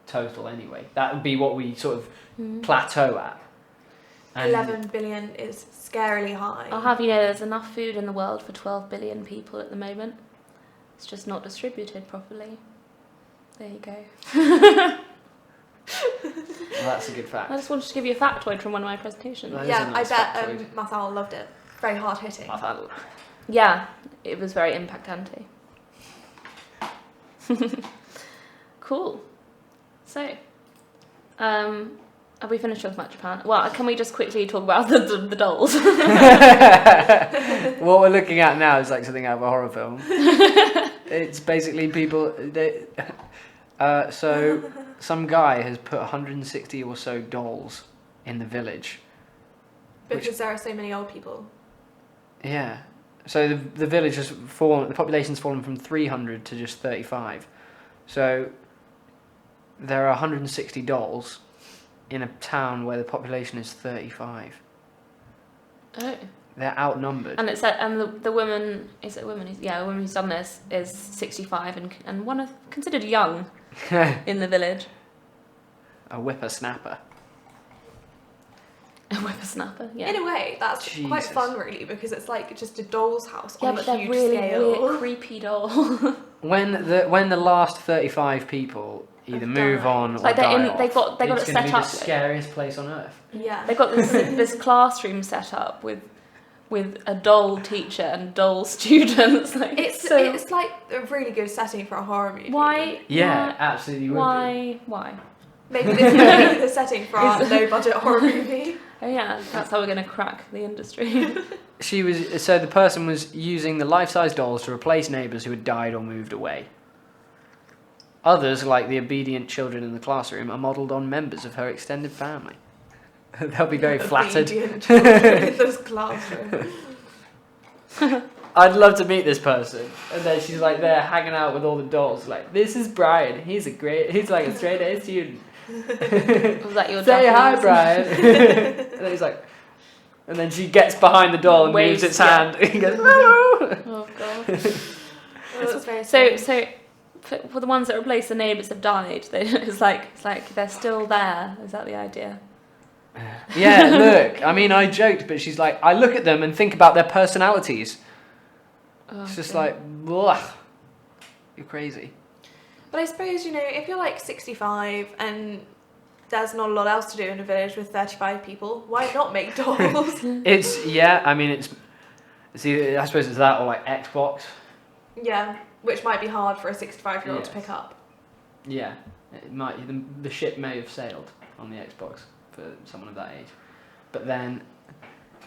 total anyway. That would be what we sort of plateau at. And 11 billion is scarily high. I'll have you know there's enough food in the world for 12 billion people at the moment. It's just not distributed properly. There you go. well, that's a good fact. I just wanted to give you a factoid from one of my presentations. That is Yeah, a nice I bet factoid. Mathal loved it. Very hard hitting. Yeah, it was very impactante. Cool. So, have we finished with Japan? Well, can we just quickly talk about the dolls? What we're looking at now is like something out of a horror film. It's basically people. So some guy has put 160 or so dolls in the village. Because there are so many old people. Yeah. So the village has fallen. The population's fallen from 300 to just 35. So there are 160 dolls in a town where the population is 35. Oh. They're outnumbered. And the woman, is it a woman? Yeah, a woman who's done this is 65 and one of considered young in the village. A whippersnapper. A whippersnapper, yeah. In a way, that's quite Jesus. fun, really, because it's like just a doll's house Yeah, on but a they're huge really scale. weird, creepy doll. When the last 35 people either move on or Like die off, they got it it's going to set be up. the scariest place on earth. Yeah. They got this classroom set up with a doll teacher and doll students. Like, It's like a really good setting for a horror movie. why? Yeah, why, absolutely would be. Why? Maybe this would be the setting for our low-budget horror movie. Oh yeah, that's how we're going to crack the industry. So the person was using the life-size dolls to replace neighbours who had died or moved away. Others, like the obedient children in the classroom, are modelled on members of her extended family. They'll be very flattered. Obedient children in this classroom. I'd love to meet this person. And then she's like there hanging out with all the dolls. Like, this is Brian. He's like a straight A student. Was that your Say hi, Japanese? Brian. And then he's like, and then she gets behind the doll and Waves, moves its yeah. hand. And he goes, hello. Oh god. That's very So strange. for the ones that replace the neighbours have died. It's like they're still there. Is that the idea? Yeah, look. I mean, I joked, but she's like, I look at them and think about their personalities. Oh, It's just God. like, ugh. You're crazy. But I suppose, if you're like 65 and there's not a lot else to do in a village with 35 people, why not make dolls? It's either, I suppose it's that or like Xbox. Yeah, which might be hard for a 65-year-old to Yes. pick up. Yeah, it might. The ship may have sailed on the Xbox for someone of that age, but then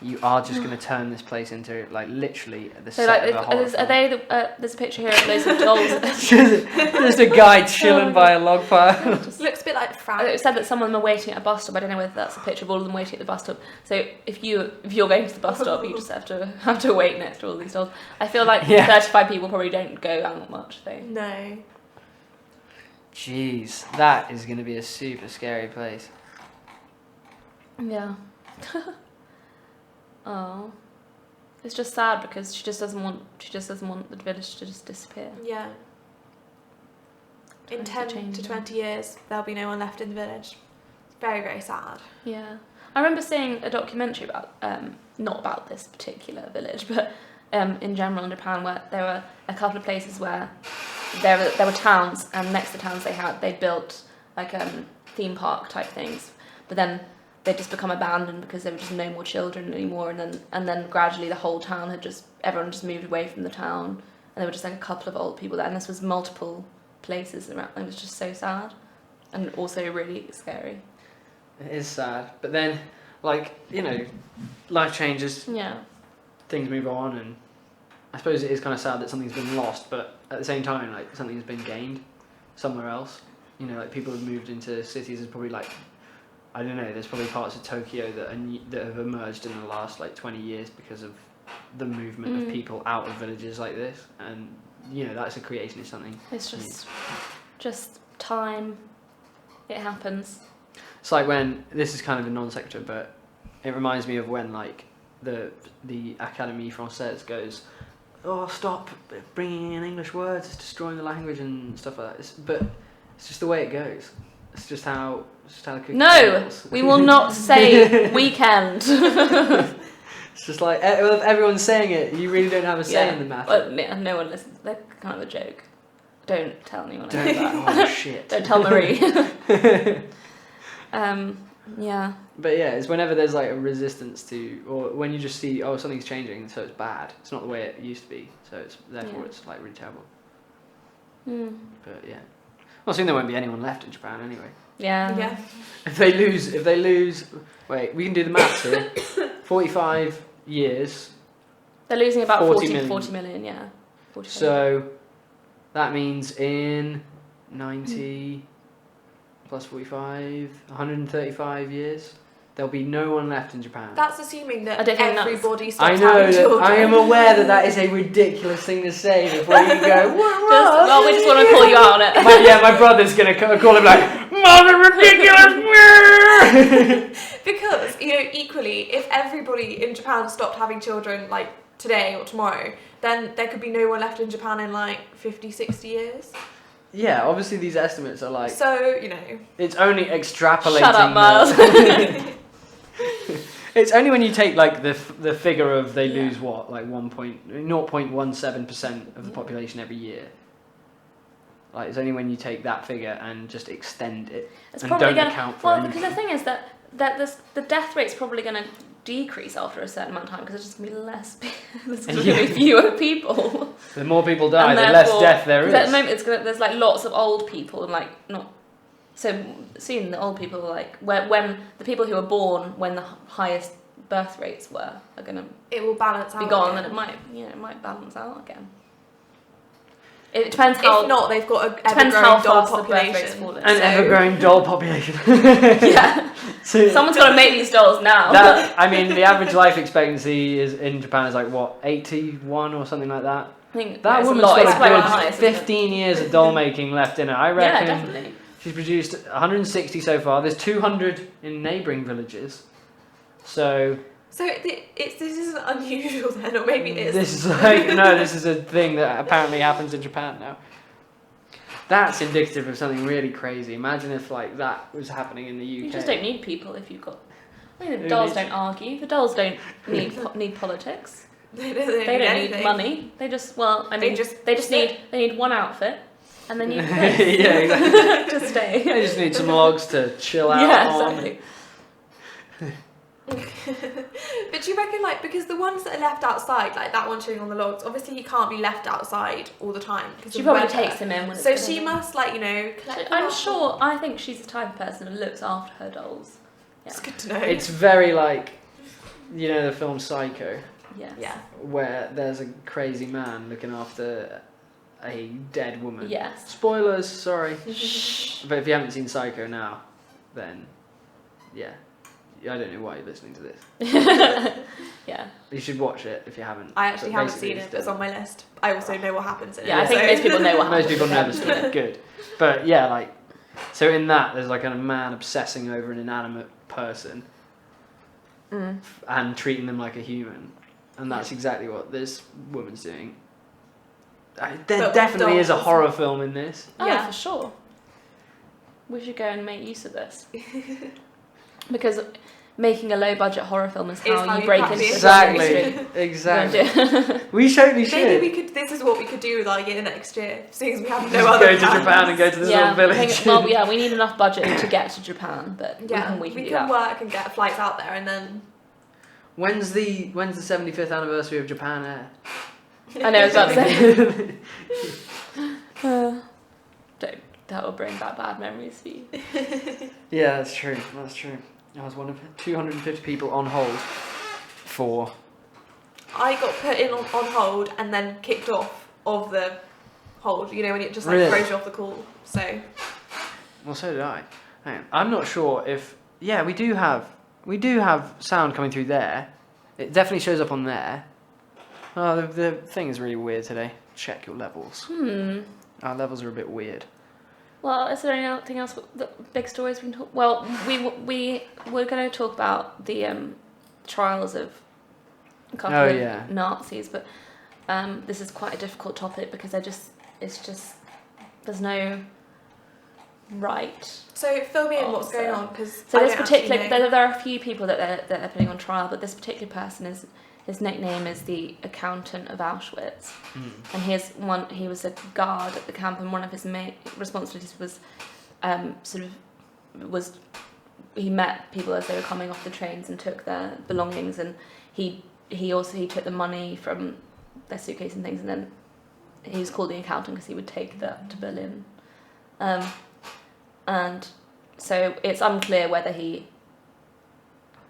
you are just going to turn this place into like literally the So set like, of a horror film. there's a picture here of loads of dolls. Just a guy chilling by a log pile. Looks a bit like Frank. It said that some of them are waiting at a bus stop. I don't know whether that's a picture of all of them waiting at the bus stop. So if you're going to the bus stop, you just have to wait next to all these dolls. I feel like 35 people probably don't go out much though. No. Jeez, that is going to be a super scary place. Yeah. Oh, it's just sad because she just doesn't want the village to just disappear. Yeah. In Trying to 10 change to it. 20 years, there'll be no one left in the village. Very, very sad. Yeah, I remember seeing a documentary about not about this particular village, but in general in Japan, where there were a couple of places where there were towns, and next to the towns they built like theme park type things, but then they'd just become abandoned because there were just no more children anymore, and then gradually the whole town everyone just moved away from the town, and there were just like a couple of old people there, and this was multiple places around. It was just so sad, and also really scary. It is sad, but then, life changes, Yeah. things move on, and I suppose it is kind of sad that something's been lost, but at the same time, like something's been gained. somewhere else. You know, like people have moved into cities. There's probably like, I don't know, there's probably parts of Tokyo that have emerged in the last like 20 years because of the movement of people out of villages like this. And, you know, that's a creation of something. It's just time. It happens. It's like when, this is kind of a non sequitur, but it reminds me of when like the Académie Française goes, oh, stop bringing in English words, it's destroying the language and stuff like that. But it's just the way it goes. It's just how the cookie crumbles. We will not say weekend. It's just like, if everyone's saying it, you really don't have a say in the matter. Well, no one listens. They're kind of a joke. Don't tell anyone about that. Oh shit. Don't tell Marie. Yeah. But yeah, it's whenever there's like a resistance to, or when you just see, oh, something's changing, so it's bad. It's not the way it used to be, so it's like really terrible. But yeah, well, soon there won't be anyone left in Japan anyway. Yeah. If they lose. Wait, we can do the maths here. 45 years. They're losing about 40 40 million, yeah. 40 So that means in 90 plus 45, 135 years, there'll be no one left in Japan. That's assuming that I don't think everybody I stops know having that children. I am aware that is a ridiculous thing to say before you go, well, we just want to call you out on it. my brother's going to call him like, Mother, ridiculous! Because, you know, equally, if everybody in Japan stopped having children, like, today or tomorrow, then there could be no one left in Japan in, like, 50, 60 years. Yeah, obviously these estimates are like... So, you know... It's only extrapolating... Shut up, Miles. It's only when you take, like, the figure of they lose, what, like 0.17% of the population every year. Like, it's only when you take that figure and just extend it and don't account for anything. Because the thing is that the death rate's probably going to decrease after a certain amount of time because there's just going to be less. There's going to be fewer people. The more people die, the less death there is. At the moment, there's like lots of old people and like not. So soon the old people are like when the people who were born when the highest birth rates were are going to. It will balance out. Be gone, again. and it might balance out again. It depends how. If not, they've got an depends ever-growing how doll fast the birth rates population. fall in. An ever-growing doll population. Yeah. So, Someone's got to make these dolls now. I mean, the average life expectancy in Japan is like, what, 81 or something like that? I think That it's woman's a lot. It's got quite a high, good isn't it? 15 years of doll making left in her. I reckon Yeah, definitely. she's produced 160 so far. There's 200 in neighbouring villages. So this isn't unusual then, or maybe it is. this is like, no, this is a thing that apparently happens in Japan now. That's indicative of something really crazy. Imagine if like that was happening in the UK. You just don't need people if you've got. I mean, the dolls don't argue. The dolls don't need politics. They They don't anything. need money. They just they just sit. need one outfit, and they need Yeah, place exactly. to stay. They just need some logs to chill out Yeah, on. exactly. But do you reckon, like, because the ones that are left outside, like that one chewing on the logs, obviously he can't be left outside all the time. She probably takes him in when it's So good she in. must, like, you know, collect them I'm up. sure. I think she's the type of person who looks after her dolls. Yeah. It's good to know. It's very like, you know, the film Psycho, Yes. Yeah. where there's a crazy man looking after a dead woman. Yes. Spoilers, sorry. But if you haven't seen Psycho now, then yeah. I don't know why you're listening to this. Yeah. You should watch it if you haven't. I actually But haven't basically seen it, but it's on my list. I also know what happens in it. Yeah, I think so- most people know what Most happens. people never see it. Good. But yeah, like, so in that, there's like a man obsessing over an inanimate person and treating them like a human. And that's exactly what this woman's doing. There But definitely with is a dolls. horror film in this. Oh, Yeah. for sure. We should go and make use of this. Because making a low-budget horror film is how you break crack into the the Exactly. industry. Exactly. Exactly. We totally should. Maybe we could. This is what we could do with our year next year, seeing as we have no Just other go to plans. Japan and go to this Yeah, little village. well, yeah, we need enough budget to get to Japan, but Yeah, we can do can that. work and get flights out there, and then. When's the 75th anniversary of Japan Air? I know, I was about to say. That will bring back bad memories for you. Yeah, that's true. That's true. I was one of 250 people on hold for. I got put in on hold and then kicked off of the hold. You know, when it just like Really? throws you off the call. So. Well, so did I. Hang on. I'm not sure if... Yeah, we do have sound coming through there. It definitely shows up on there. Oh, the thing is really weird today. Check your levels. Our levels are a bit weird. Well, is there anything else? The big stories we can talk? Well, we're going to talk about the trials of a couple of Nazis, but this is quite a difficult topic because there's no right. So fill me in what's going on, because this particular there are a few people that they're putting on trial, but this particular person his nickname is the accountant of Auschwitz, and he was a guard at the camp, and one of his main responsibilities was he met people as they were coming off the trains and took their belongings, and he took the money from their suitcase and things, and then he was called the accountant because he would take that to Berlin. And so it's unclear whether he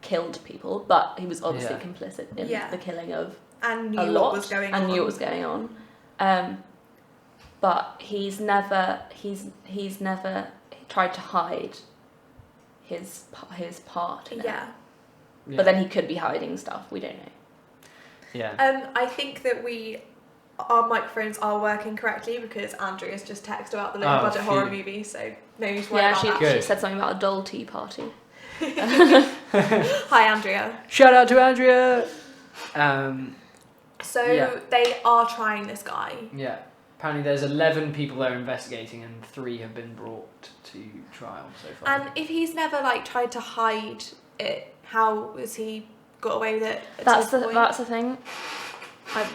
killed people, but he was obviously complicit in the killing of and knew a lot, what was going and on. knew what was going on. But he's never tried to hide his part in it. Yeah. But then he could be hiding stuff. We don't know. Yeah. I think that our microphones are working correctly because Andrea's just texted about the low budget horror movie, so no need to worry about that. She said something about a doll tea party. Hi, Andrea. Shout out to Andrea. So they are trying this guy. Yeah. Apparently there's 11 people they're investigating and 3 have been brought to trial so far. And if he's never tried to hide it, how has he got away with it? That's the thing. I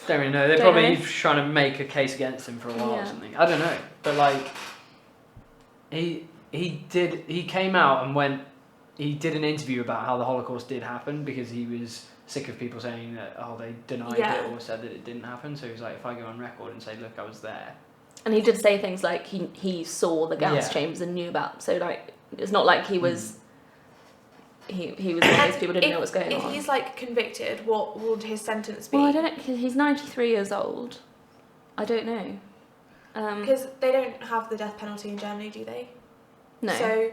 don't really know. They're probably trying to make a case against him for a while or something. I don't know. But he came out and he did an interview about how the Holocaust did happen because he was sick of people saying that they denied it or said that it didn't happen. So he was like, if I go on record and say, look, I was there. And he did say things like he saw the gas chambers and knew about. So it's not like he was. He was one of those people who didn't know what's going on. If he's convicted, what would his sentence be? Well, I don't know, because he's 93 years old. I don't know. Because they don't have the death penalty in Germany, do they? No. So,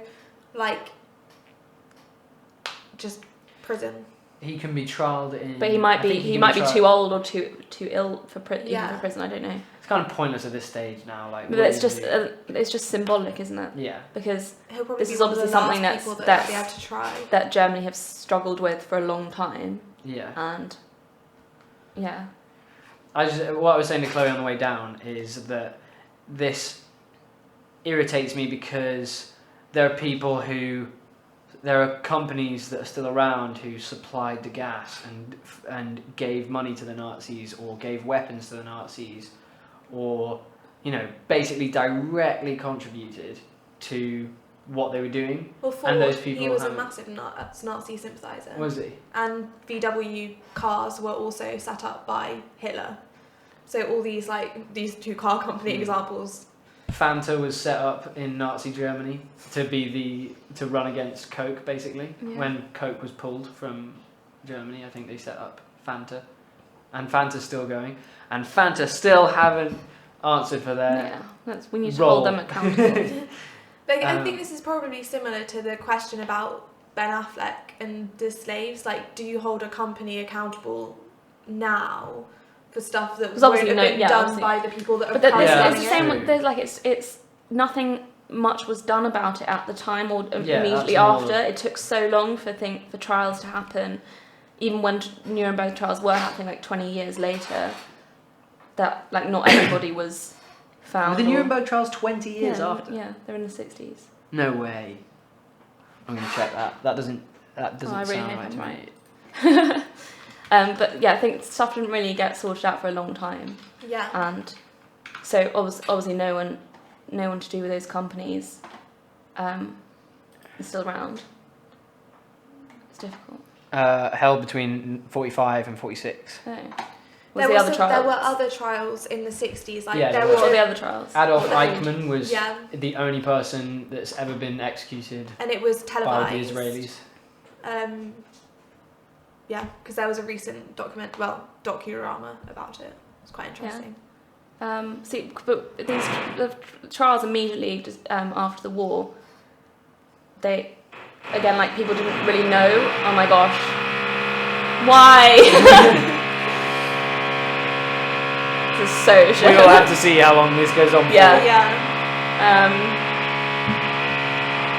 just prison. He can be trialed in. But he might be too old or too ill for prison. I don't know. It's kind of pointless at this stage now. But it's just symbolic, isn't it? Yeah. Because this is obviously something that's be able to try. That Germany have struggled with for a long time. Yeah. And yeah. What I was saying to Chloe on the way down is that this irritates me because there are companies that are still around who supplied the gas and gave money to the Nazis or gave weapons to the Nazis or basically directly contributed to what they were doing. Well, and those people he was a massive Nazi sympathiser. Was he? And VW cars were also set up by Hitler. So all these two car company examples. Fanta was set up in Nazi Germany to run against Coke, basically. Yeah. When Coke was pulled from Germany, I think they set up Fanta. And Fanta's still going. And Fanta still haven't answered for their we need to role. hold them accountable. But I think this is probably similar to the question about Ben Affleck and the slaves. Do you hold a company accountable now for stuff that won't have been done by the people that are currently running it? It's the same. There's it's nothing much was done about it at the time or immediately after. It took so long for trials to happen, even when Nuremberg trials were happening 20 years later. That not everybody was found. Were the Nuremberg trials 20 years after? Yeah, they're in the 60s. No way. I'm going to check that. That doesn't sound right to me. But I think stuff didn't really get sorted out for a long time. Yeah. And so obviously no one to do with those companies is still around. It's difficult. Held between 45 and 46. Oh. There were other trials in the 60s. There were all the other trials. Adolf Eichmann was the only person that's ever been executed. And it was televised. By the Israelis. Because there was a recent docudrama about it. It's quite interesting. But the trials immediately just after the war, they, again, like, people didn't really know. Oh my gosh, why? This is so shit. We will have to see how long this goes on for. Yeah.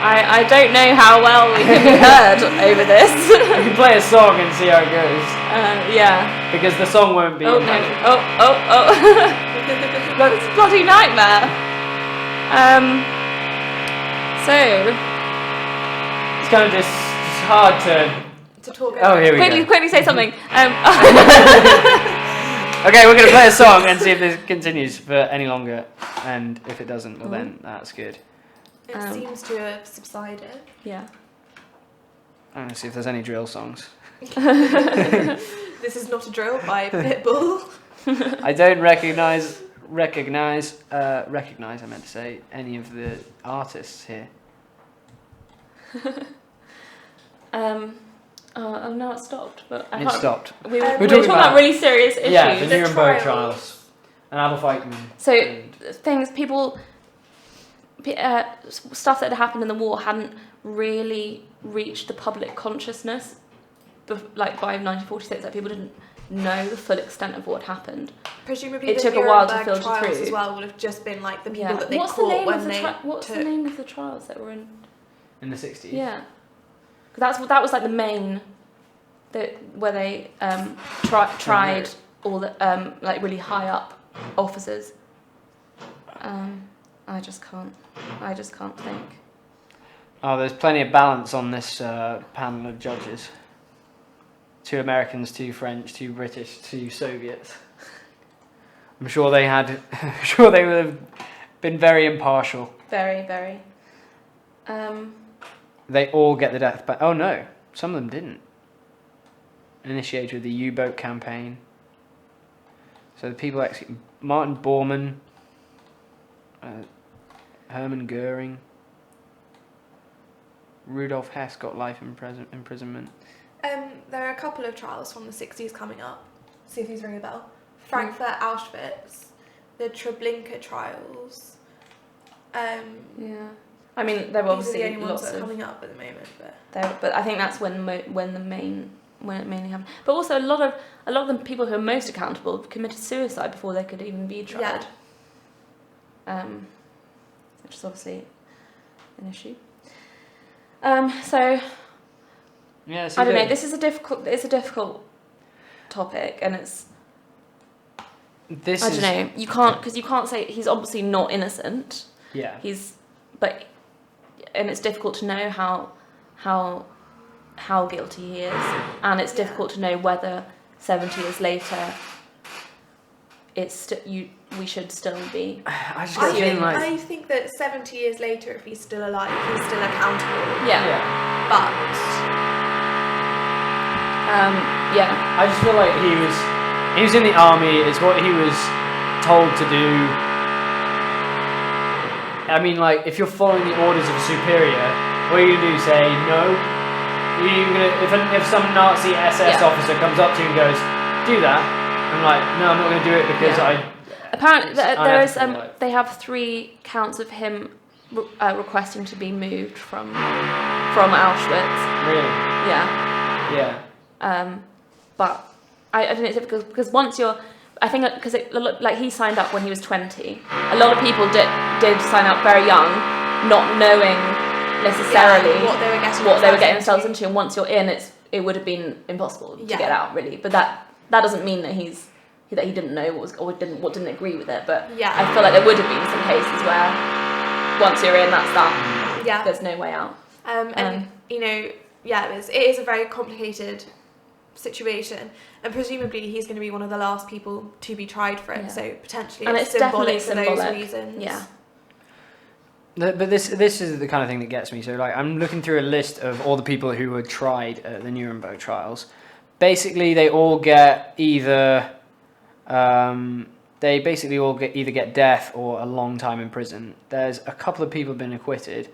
I don't know how well we can be heard over this. You can play a song and see how it goes. Yeah. Because the song won't be. Oh no! Oh! That's a bloody nightmare. So It's kind of just hard to talk Oh, over. here we go. quickly say something. Okay, we're going to play a song and see if this continues for any longer. And if it doesn't, well then, that's good. It seems to have subsided. Yeah. I'm going to see if there's any drill songs. This is not a drill by Pitbull. I don't recognize, I meant to say, any of the artists here. Oh no, it stopped. But I It can't. stopped. We were talking talking about about- really serious issues. Yeah, the The Nuremberg trials. trials. And Adolf Eichmann. So and- things, people, stuff that had happened in the war hadn't really reached the public consciousness, like by 1946. Like, people didn't know the full extent of what happened. Presumably It the took a while to Nuremberg filter trials through. as well would have just been like the people Yeah. that they What's the caught name when of the they What's took. the name of the trials that were in? In the 60s? Yeah, 'cause that was like the main, where they tried all the like really high up officers. I just can't think. Oh, there's plenty of balance on this panel of judges. 2 Americans, 2 French, 2 British, 2 Soviets. I'm sure they had. I'm sure they would have been very impartial. Very, very. They all get the death penalty. Oh no, some of them didn't. Initiated with the U-boat campaign. So the people executed Martin Bormann, Hermann Goering, Rudolf Hess got life imprisonment. There are a couple of trials from the 60s coming up. See if these ring a bell. Frankfurt, Auschwitz, the Treblinka trials. Yeah. I mean, there were These are the obviously only ones lots that are of. coming up at the moment, But I think that's when it mainly happened. But also a lot of the people who are most accountable committed suicide before they could even be tried. Which is obviously an issue. So Yeah, I don't know. This is a difficult topic, and it's. I don't know. You can't say he's obviously not innocent. Yeah. And it's difficult to know how guilty he is, and it's difficult to know whether 70 years later we should still be. I just got a feeling like. I think that 70 years later, if he's still alive, he's still accountable. Yeah. But Yeah. I just feel like he was in the army. It's what he was told to do. I mean, like, if you're following the orders of a superior, what are you gonna do? Say no? Are you gonna if some Nazi SS officer comes up to you and goes, "Do that," I'm like, "No, I'm not gonna do it because Apparently, It's there is. unethical, like. They have 3 counts of him requesting to be moved from Auschwitz. Really? Yeah. Yeah. But I don't know, it's difficult because once you're, I think because like he signed up when he was 20. A lot of people did sign up very young, not knowing necessarily what they were getting themselves into. And once you're in, it would have been impossible to get out, really. But that doesn't mean that he didn't know what didn't agree with it. But I feel like there would have been some cases where once you're in, that's that. Yeah. There's no way out. And you know, it is a very complicated situation, and presumably he's going to be one of the last people to be tried for it. Yeah. So potentially, And it's it's definitely symbolic for those symbolic. reasons. Yeah. But this is the kind of thing that gets me. So, like, I'm looking through a list of all the people who were tried at the Nuremberg trials. Basically, they all get either get death or a long time in prison. There's a couple of people have been acquitted,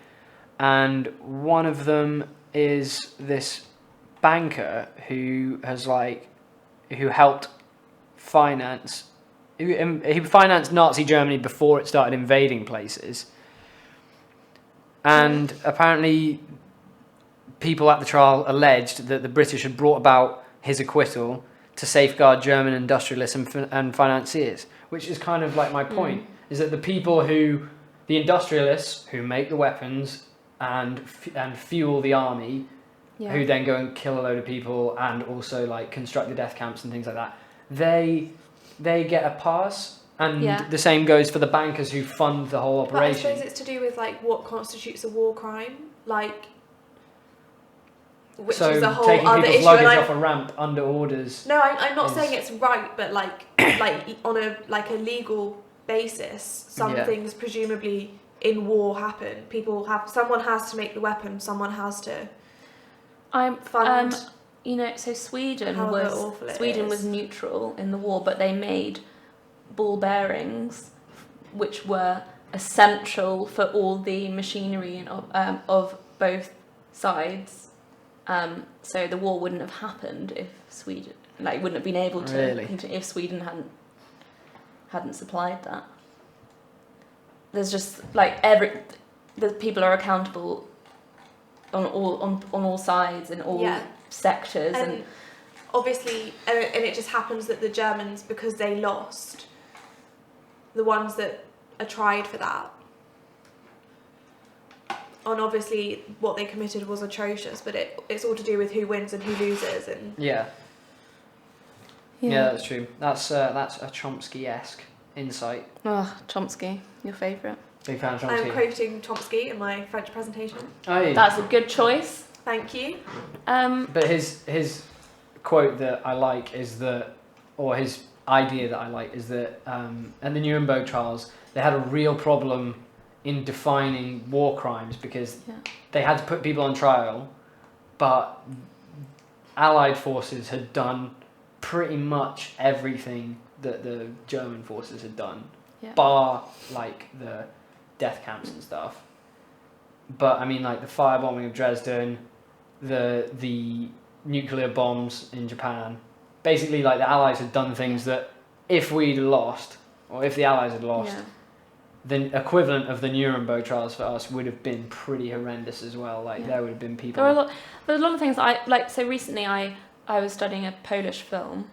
and one of them is this banker who helped finance he financed Nazi Germany before it started invading places. And apparently, people at the trial alleged that the British had brought about his acquittal to safeguard German industrialists and financiers, which is kind of like my point, is that the industrialists who make the weapons and fuel the army, who then go and kill a load of people and also like construct the death camps and things like that, they get a pass. And the same goes for the bankers who fund the whole operation. But I suppose it's to do with like what constitutes a war crime, like, which is a whole taking other people's issue. luggage off a ramp under orders. No, I'm not saying it's right, but like on a legal basis, some things presumably in war happen. Someone has to make the weapon, someone has to fund. So Sweden was neutral in the war, but they made ball bearings, which were essential for all the machinery of both sides. So the war wouldn't have happened if Sweden wouldn't have been able to if Sweden hadn't supplied that. There's just the people are accountable on all sides in all sectors, and obviously, and it just happens that the Germans, because they lost, the ones that are tried for that. And obviously, what they committed was atrocious, but it's all to do with who wins and who loses, and yeah, that's true. That's a Chomsky-esque insight. Oh, Chomsky, your favourite. Big fan of Chomsky. I'm quoting Chomsky in my French presentation. That's a good choice. Thank you. But his quote that I like is that, or his idea that I like is that, at the Nuremberg trials, they had a real problem in defining war crimes because they had to put people on trial, but Allied forces had done pretty much everything that the German forces had done, bar like the death camps and stuff. But I mean, like the firebombing of Dresden, the nuclear bombs in Japan, basically like the Allies had done things that if we'd lost, or if the Allies had lost, the equivalent of the Nuremberg trials for us would have been pretty horrendous as well. Like there would have been people. There's a lot of things I like. So recently, I was studying a Polish film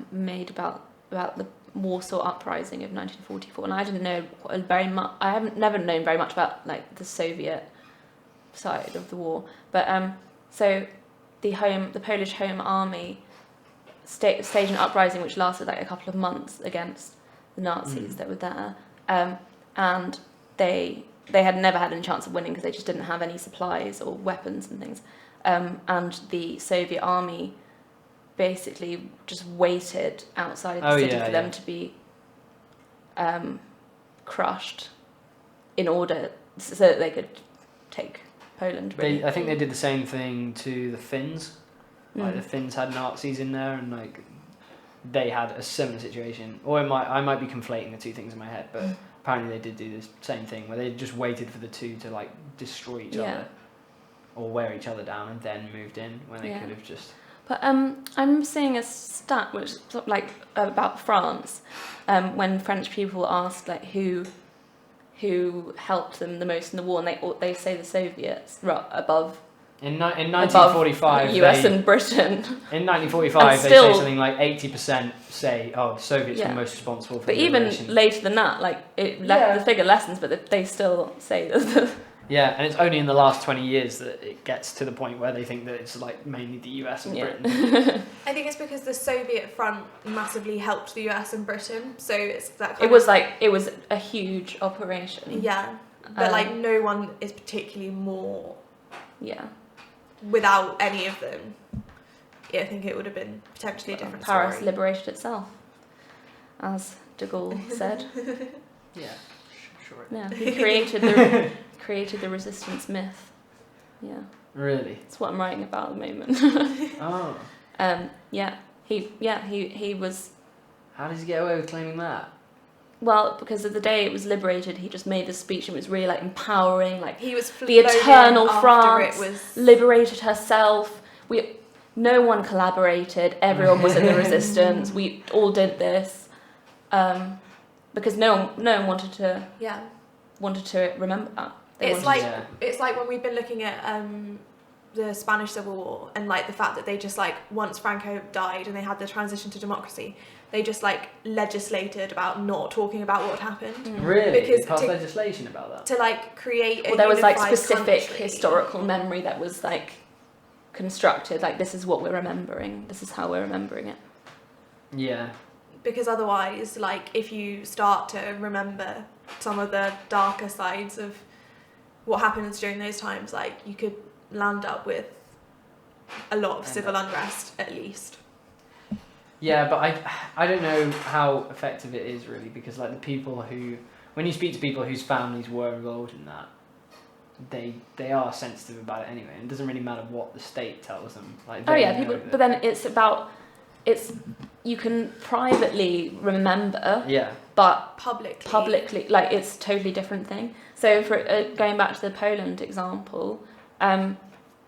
made about the Warsaw Uprising of 1944, and I didn't know very much. I haven't never known very much about like the Soviet side of the war, but so the Polish Home Army staged an uprising which lasted like a couple of months against the Nazis that were there, and they had never had any chance of winning because they just didn't have any supplies or weapons and things, and the Soviet army basically just waited outside the city for them to be crushed in order so that they could take Poland. Really. I think they did the same thing to the Finns. Like the Finns had Nazis in there, and like they had a similar situation. Or I might be conflating the two things in my head, but apparently they did do this same thing where they just waited for the two to like destroy each other or wear each other down, and then moved in when they could have just. But I'm seeing a stat which like about France, when French people asked like who helped them the most in the war, and they say the Soviets above. In 1945, US and Britain. In 1945, they say something like 80% say, Soviets were most responsible for. But even later than that, like the figure lessens, but they still say that. Yeah, and it's only in the last 20 years that it gets to the point where they think that it's like mainly the US and Britain. I think it's because the Soviet front massively helped the US and Britain, so it's that. It was a huge operation. Yeah, but like no one is particularly more. Yeah. Without any of them, I think it would have been potentially a different Paris story. liberated itself, as de Gaulle said. Yeah, sure. Yeah, he created the resistance myth. Yeah. Really? That's what I'm writing about at the moment. Oh. He was. How does he get away with claiming that? Well, because of the day it was liberated, he just made this speech and it was really like empowering, like he was the eternal France liberated herself. No one collaborated. Everyone was in the resistance. We all did this, because no one wanted to Yeah. remember that. They It's wanted- like it's like when we've been looking at the Spanish Civil War and like the fact that they just like once Franco died and they had the transition to democracy, they just like legislated about not talking about what had happened Really? Because They passed to- legislation about that? to like create a well, there was like unified specific country. historical memory that was like constructed, like this is what we're remembering, this is how we're remembering it. Yeah. Because otherwise, like if you start to remember some of the darker sides of what happens during those times, like you could land up with a lot of civil unrest at least. Yeah, but I don't know how effective it is really, because like the people who, when you speak to people whose families were involved in that, they are sensitive about it anyway, and it doesn't really matter what the state tells them. Like People, but then it's you can privately remember, but publicly, like it's a totally different thing. So for going back to the Poland example,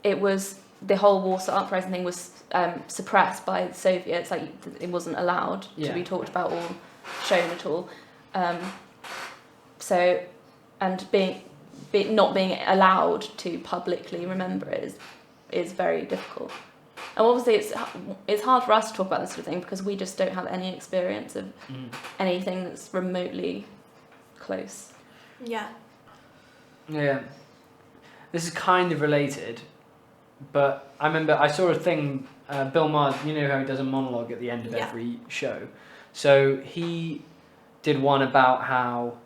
it was the whole Warsaw Uprising thing was suppressed by the Soviets. Like it wasn't allowed to be talked about or shown at all. So, and not being allowed to publicly remember it is very difficult. And obviously it's hard for us to talk about this sort of thing because we just don't have any experience of anything that's remotely close. Yeah. Yeah. This is kind of related, but I remember I saw a thing, Bill Maher, you know how he does a monologue at the end of every show? So he did one about how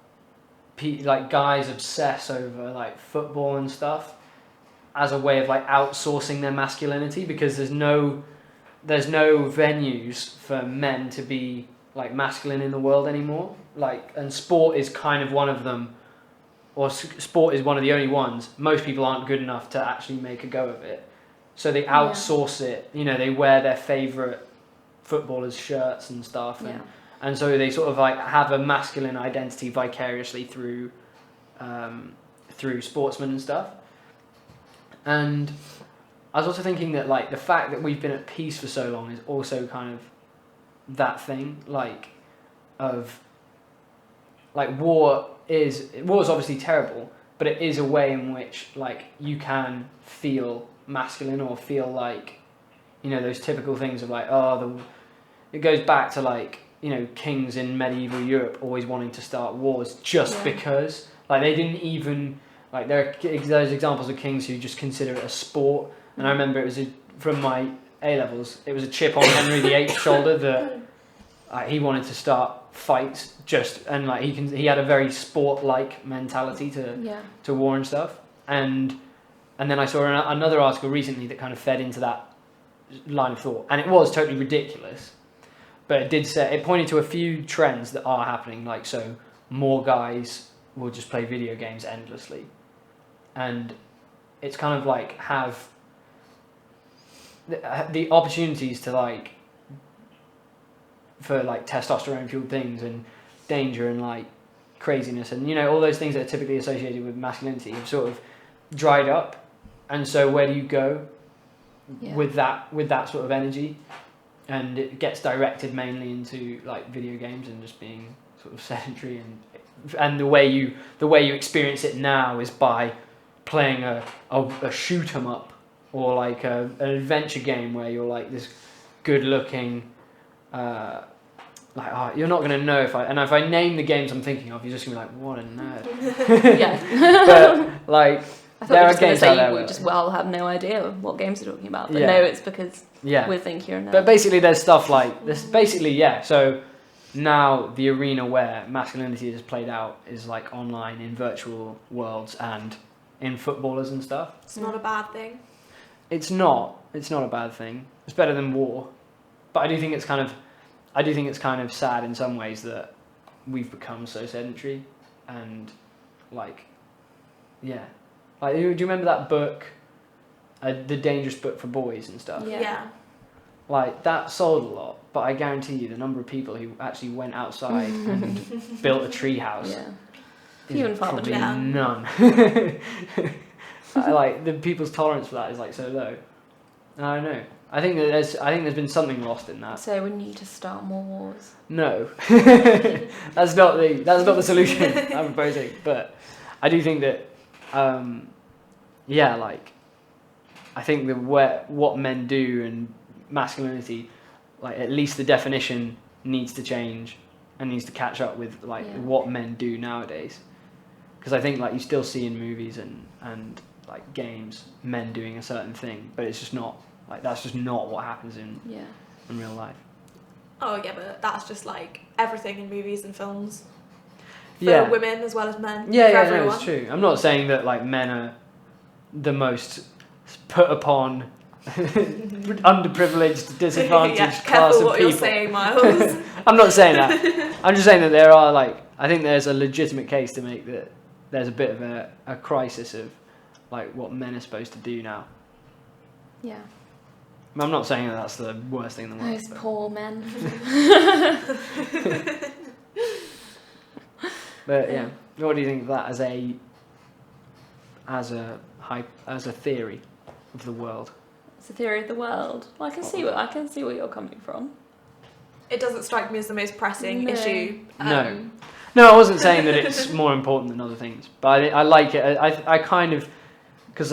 like guys obsess over like football and stuff as a way of like outsourcing their masculinity, because there's no venues for men to be like masculine in the world anymore. Like, and sport is kind of one of them, or sport is one of the only ones. Most people aren't good enough to actually make a go of it, so they outsource it. You know, they wear their favourite footballers' shirts and stuff, and so they sort of like have a masculine identity vicariously through sportsmen and stuff. And I was also thinking that like the fact that we've been at peace for so long is also kind of that thing, like of like war is obviously terrible, but it is a way in which like you can feel masculine or feel like, you know, those typical things of like, it goes back to like, you know, kings in medieval Europe always wanting to start wars just because like they didn't even like, there's examples of kings who just consider it a sport. And I remember it was from my A levels, it was a chip on Henry VIII's shoulder that he wanted to start fights and like he had a very sport-like mentality to war and stuff. And then I saw another article recently that kind of fed into that line of thought, and it was totally ridiculous, but it pointed to a few trends that are happening. Like, so more guys will just play video games endlessly, and it's kind of like have the opportunities to like for like testosterone fueled things and danger and like craziness and, you know, all those things that are typically associated with masculinity have sort of dried up. And so where do you go with that sort of energy? And it gets directed mainly into like video games and just being sort of sedentary, and the way you experience it now is by playing a shoot 'em up or like an adventure game where you're like this good looking you're not going to know if I name the games I'm thinking of, you're just going to be like, what a nerd. But like, I thought there you were are just going to games say out there you where- just have no idea what games you're talking about. But no, it's because we think you're a nerd. But basically there's stuff like this, so now the arena where masculinity is played out is like online in virtual worlds and in footballers and stuff. It's not a bad thing. It's not a bad thing. It's better than war. But I do think it's kind of sad in some ways that we've become so sedentary and like, like, do you remember that book, The Dangerous Book for Boys and stuff? Yeah. Like, that sold a lot, but I guarantee you the number of people who actually went outside and built a tree house Few and far probably between. none. Like, the people's tolerance for that is like so low. I know. I think there's been something lost in that. So we need to start more wars. No, that's not the solution I'm proposing. But I do think that, I think that what men do and masculinity, like at least the definition needs to change and needs to catch up with what men do nowadays. Because I think you still see in movies and games men doing a certain thing, but it's just not that's just not what happens in real life. Oh yeah, but that's just everything in movies and films. For women as well as men. Yeah, for no, everyone. it's true. I'm not saying that men are the most put upon, underprivileged, disadvantaged class careful of what people. you're saying, Miles. I'm not saying that. I'm just saying that there are I think there's a legitimate case to make that there's a bit of a crisis of what men are supposed to do now. Yeah. I'm not saying that that's the worst thing in the world. Those poor men. But yeah, what do you think of that as a theory of the world? It's a theory of the world. Well, I can see what you're coming from. It doesn't strike me as the most pressing issue. No, I wasn't saying that it's more important than other things, but I like it. I kind of, because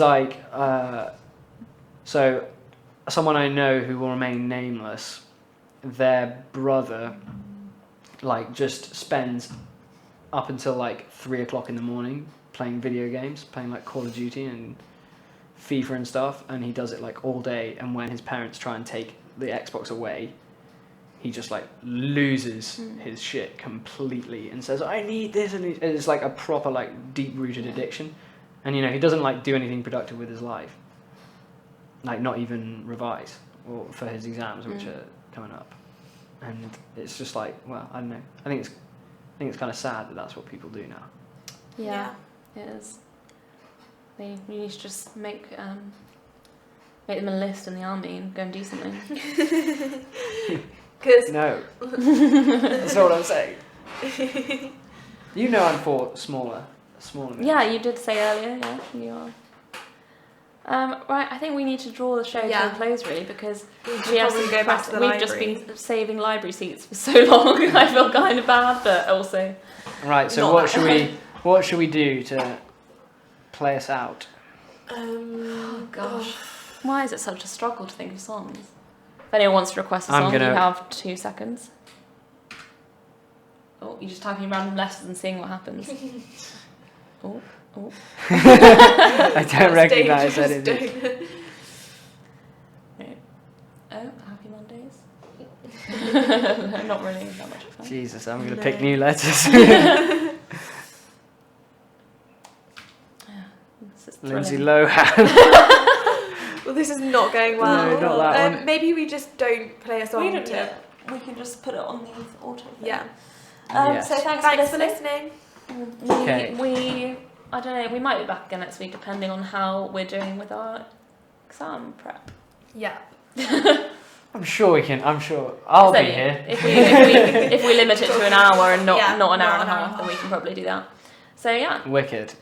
so someone I know who will remain nameless, their brother just spends up until 3 o'clock in the morning playing video games, playing Call of Duty and FIFA and stuff, and he does it all day, and when his parents try and take the Xbox away, he just loses his shit completely and says, I need this, and it's a proper deep-rooted addiction. And he doesn't do anything productive with his life, not even revise or for his exams, which are coming up. And it's just well, I don't know. I think it's kind of sad that that's what people do now. Yeah. It is. You need to just make them enlist in the army and go and do something. No, that's not what I'm saying. I'm for smaller men. Yeah, you did say earlier. Yeah, you are. Right, I think we need to draw the show to a close, really, because we've just been saving library seats for so long. I feel kind of bad, but also. Right. So what should we do to play us out? Oh gosh, why is it such a struggle to think of songs? If anyone wants to request a song, you have 2 seconds. Oh, you just type in random letters and seeing what happens. Oh. I don't recognise anything. Oh, Happy Mondays. Not really that much fun. Jesus, I'm going to pick new letters. Lindsay Lohan. Well, this is not going well. No, not that one. Maybe we just don't play a song. We can just put it on the auto thing. Yeah. Yes. So thanks for listening. Okay. I don't know, we might be back again next week depending on how we're doing with our exam prep. Yeah. I'm sure I'll be here. If we limit it to an hour and not an hour and a half, then we can probably do that. So yeah. Wicked.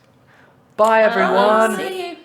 Bye everyone. See you.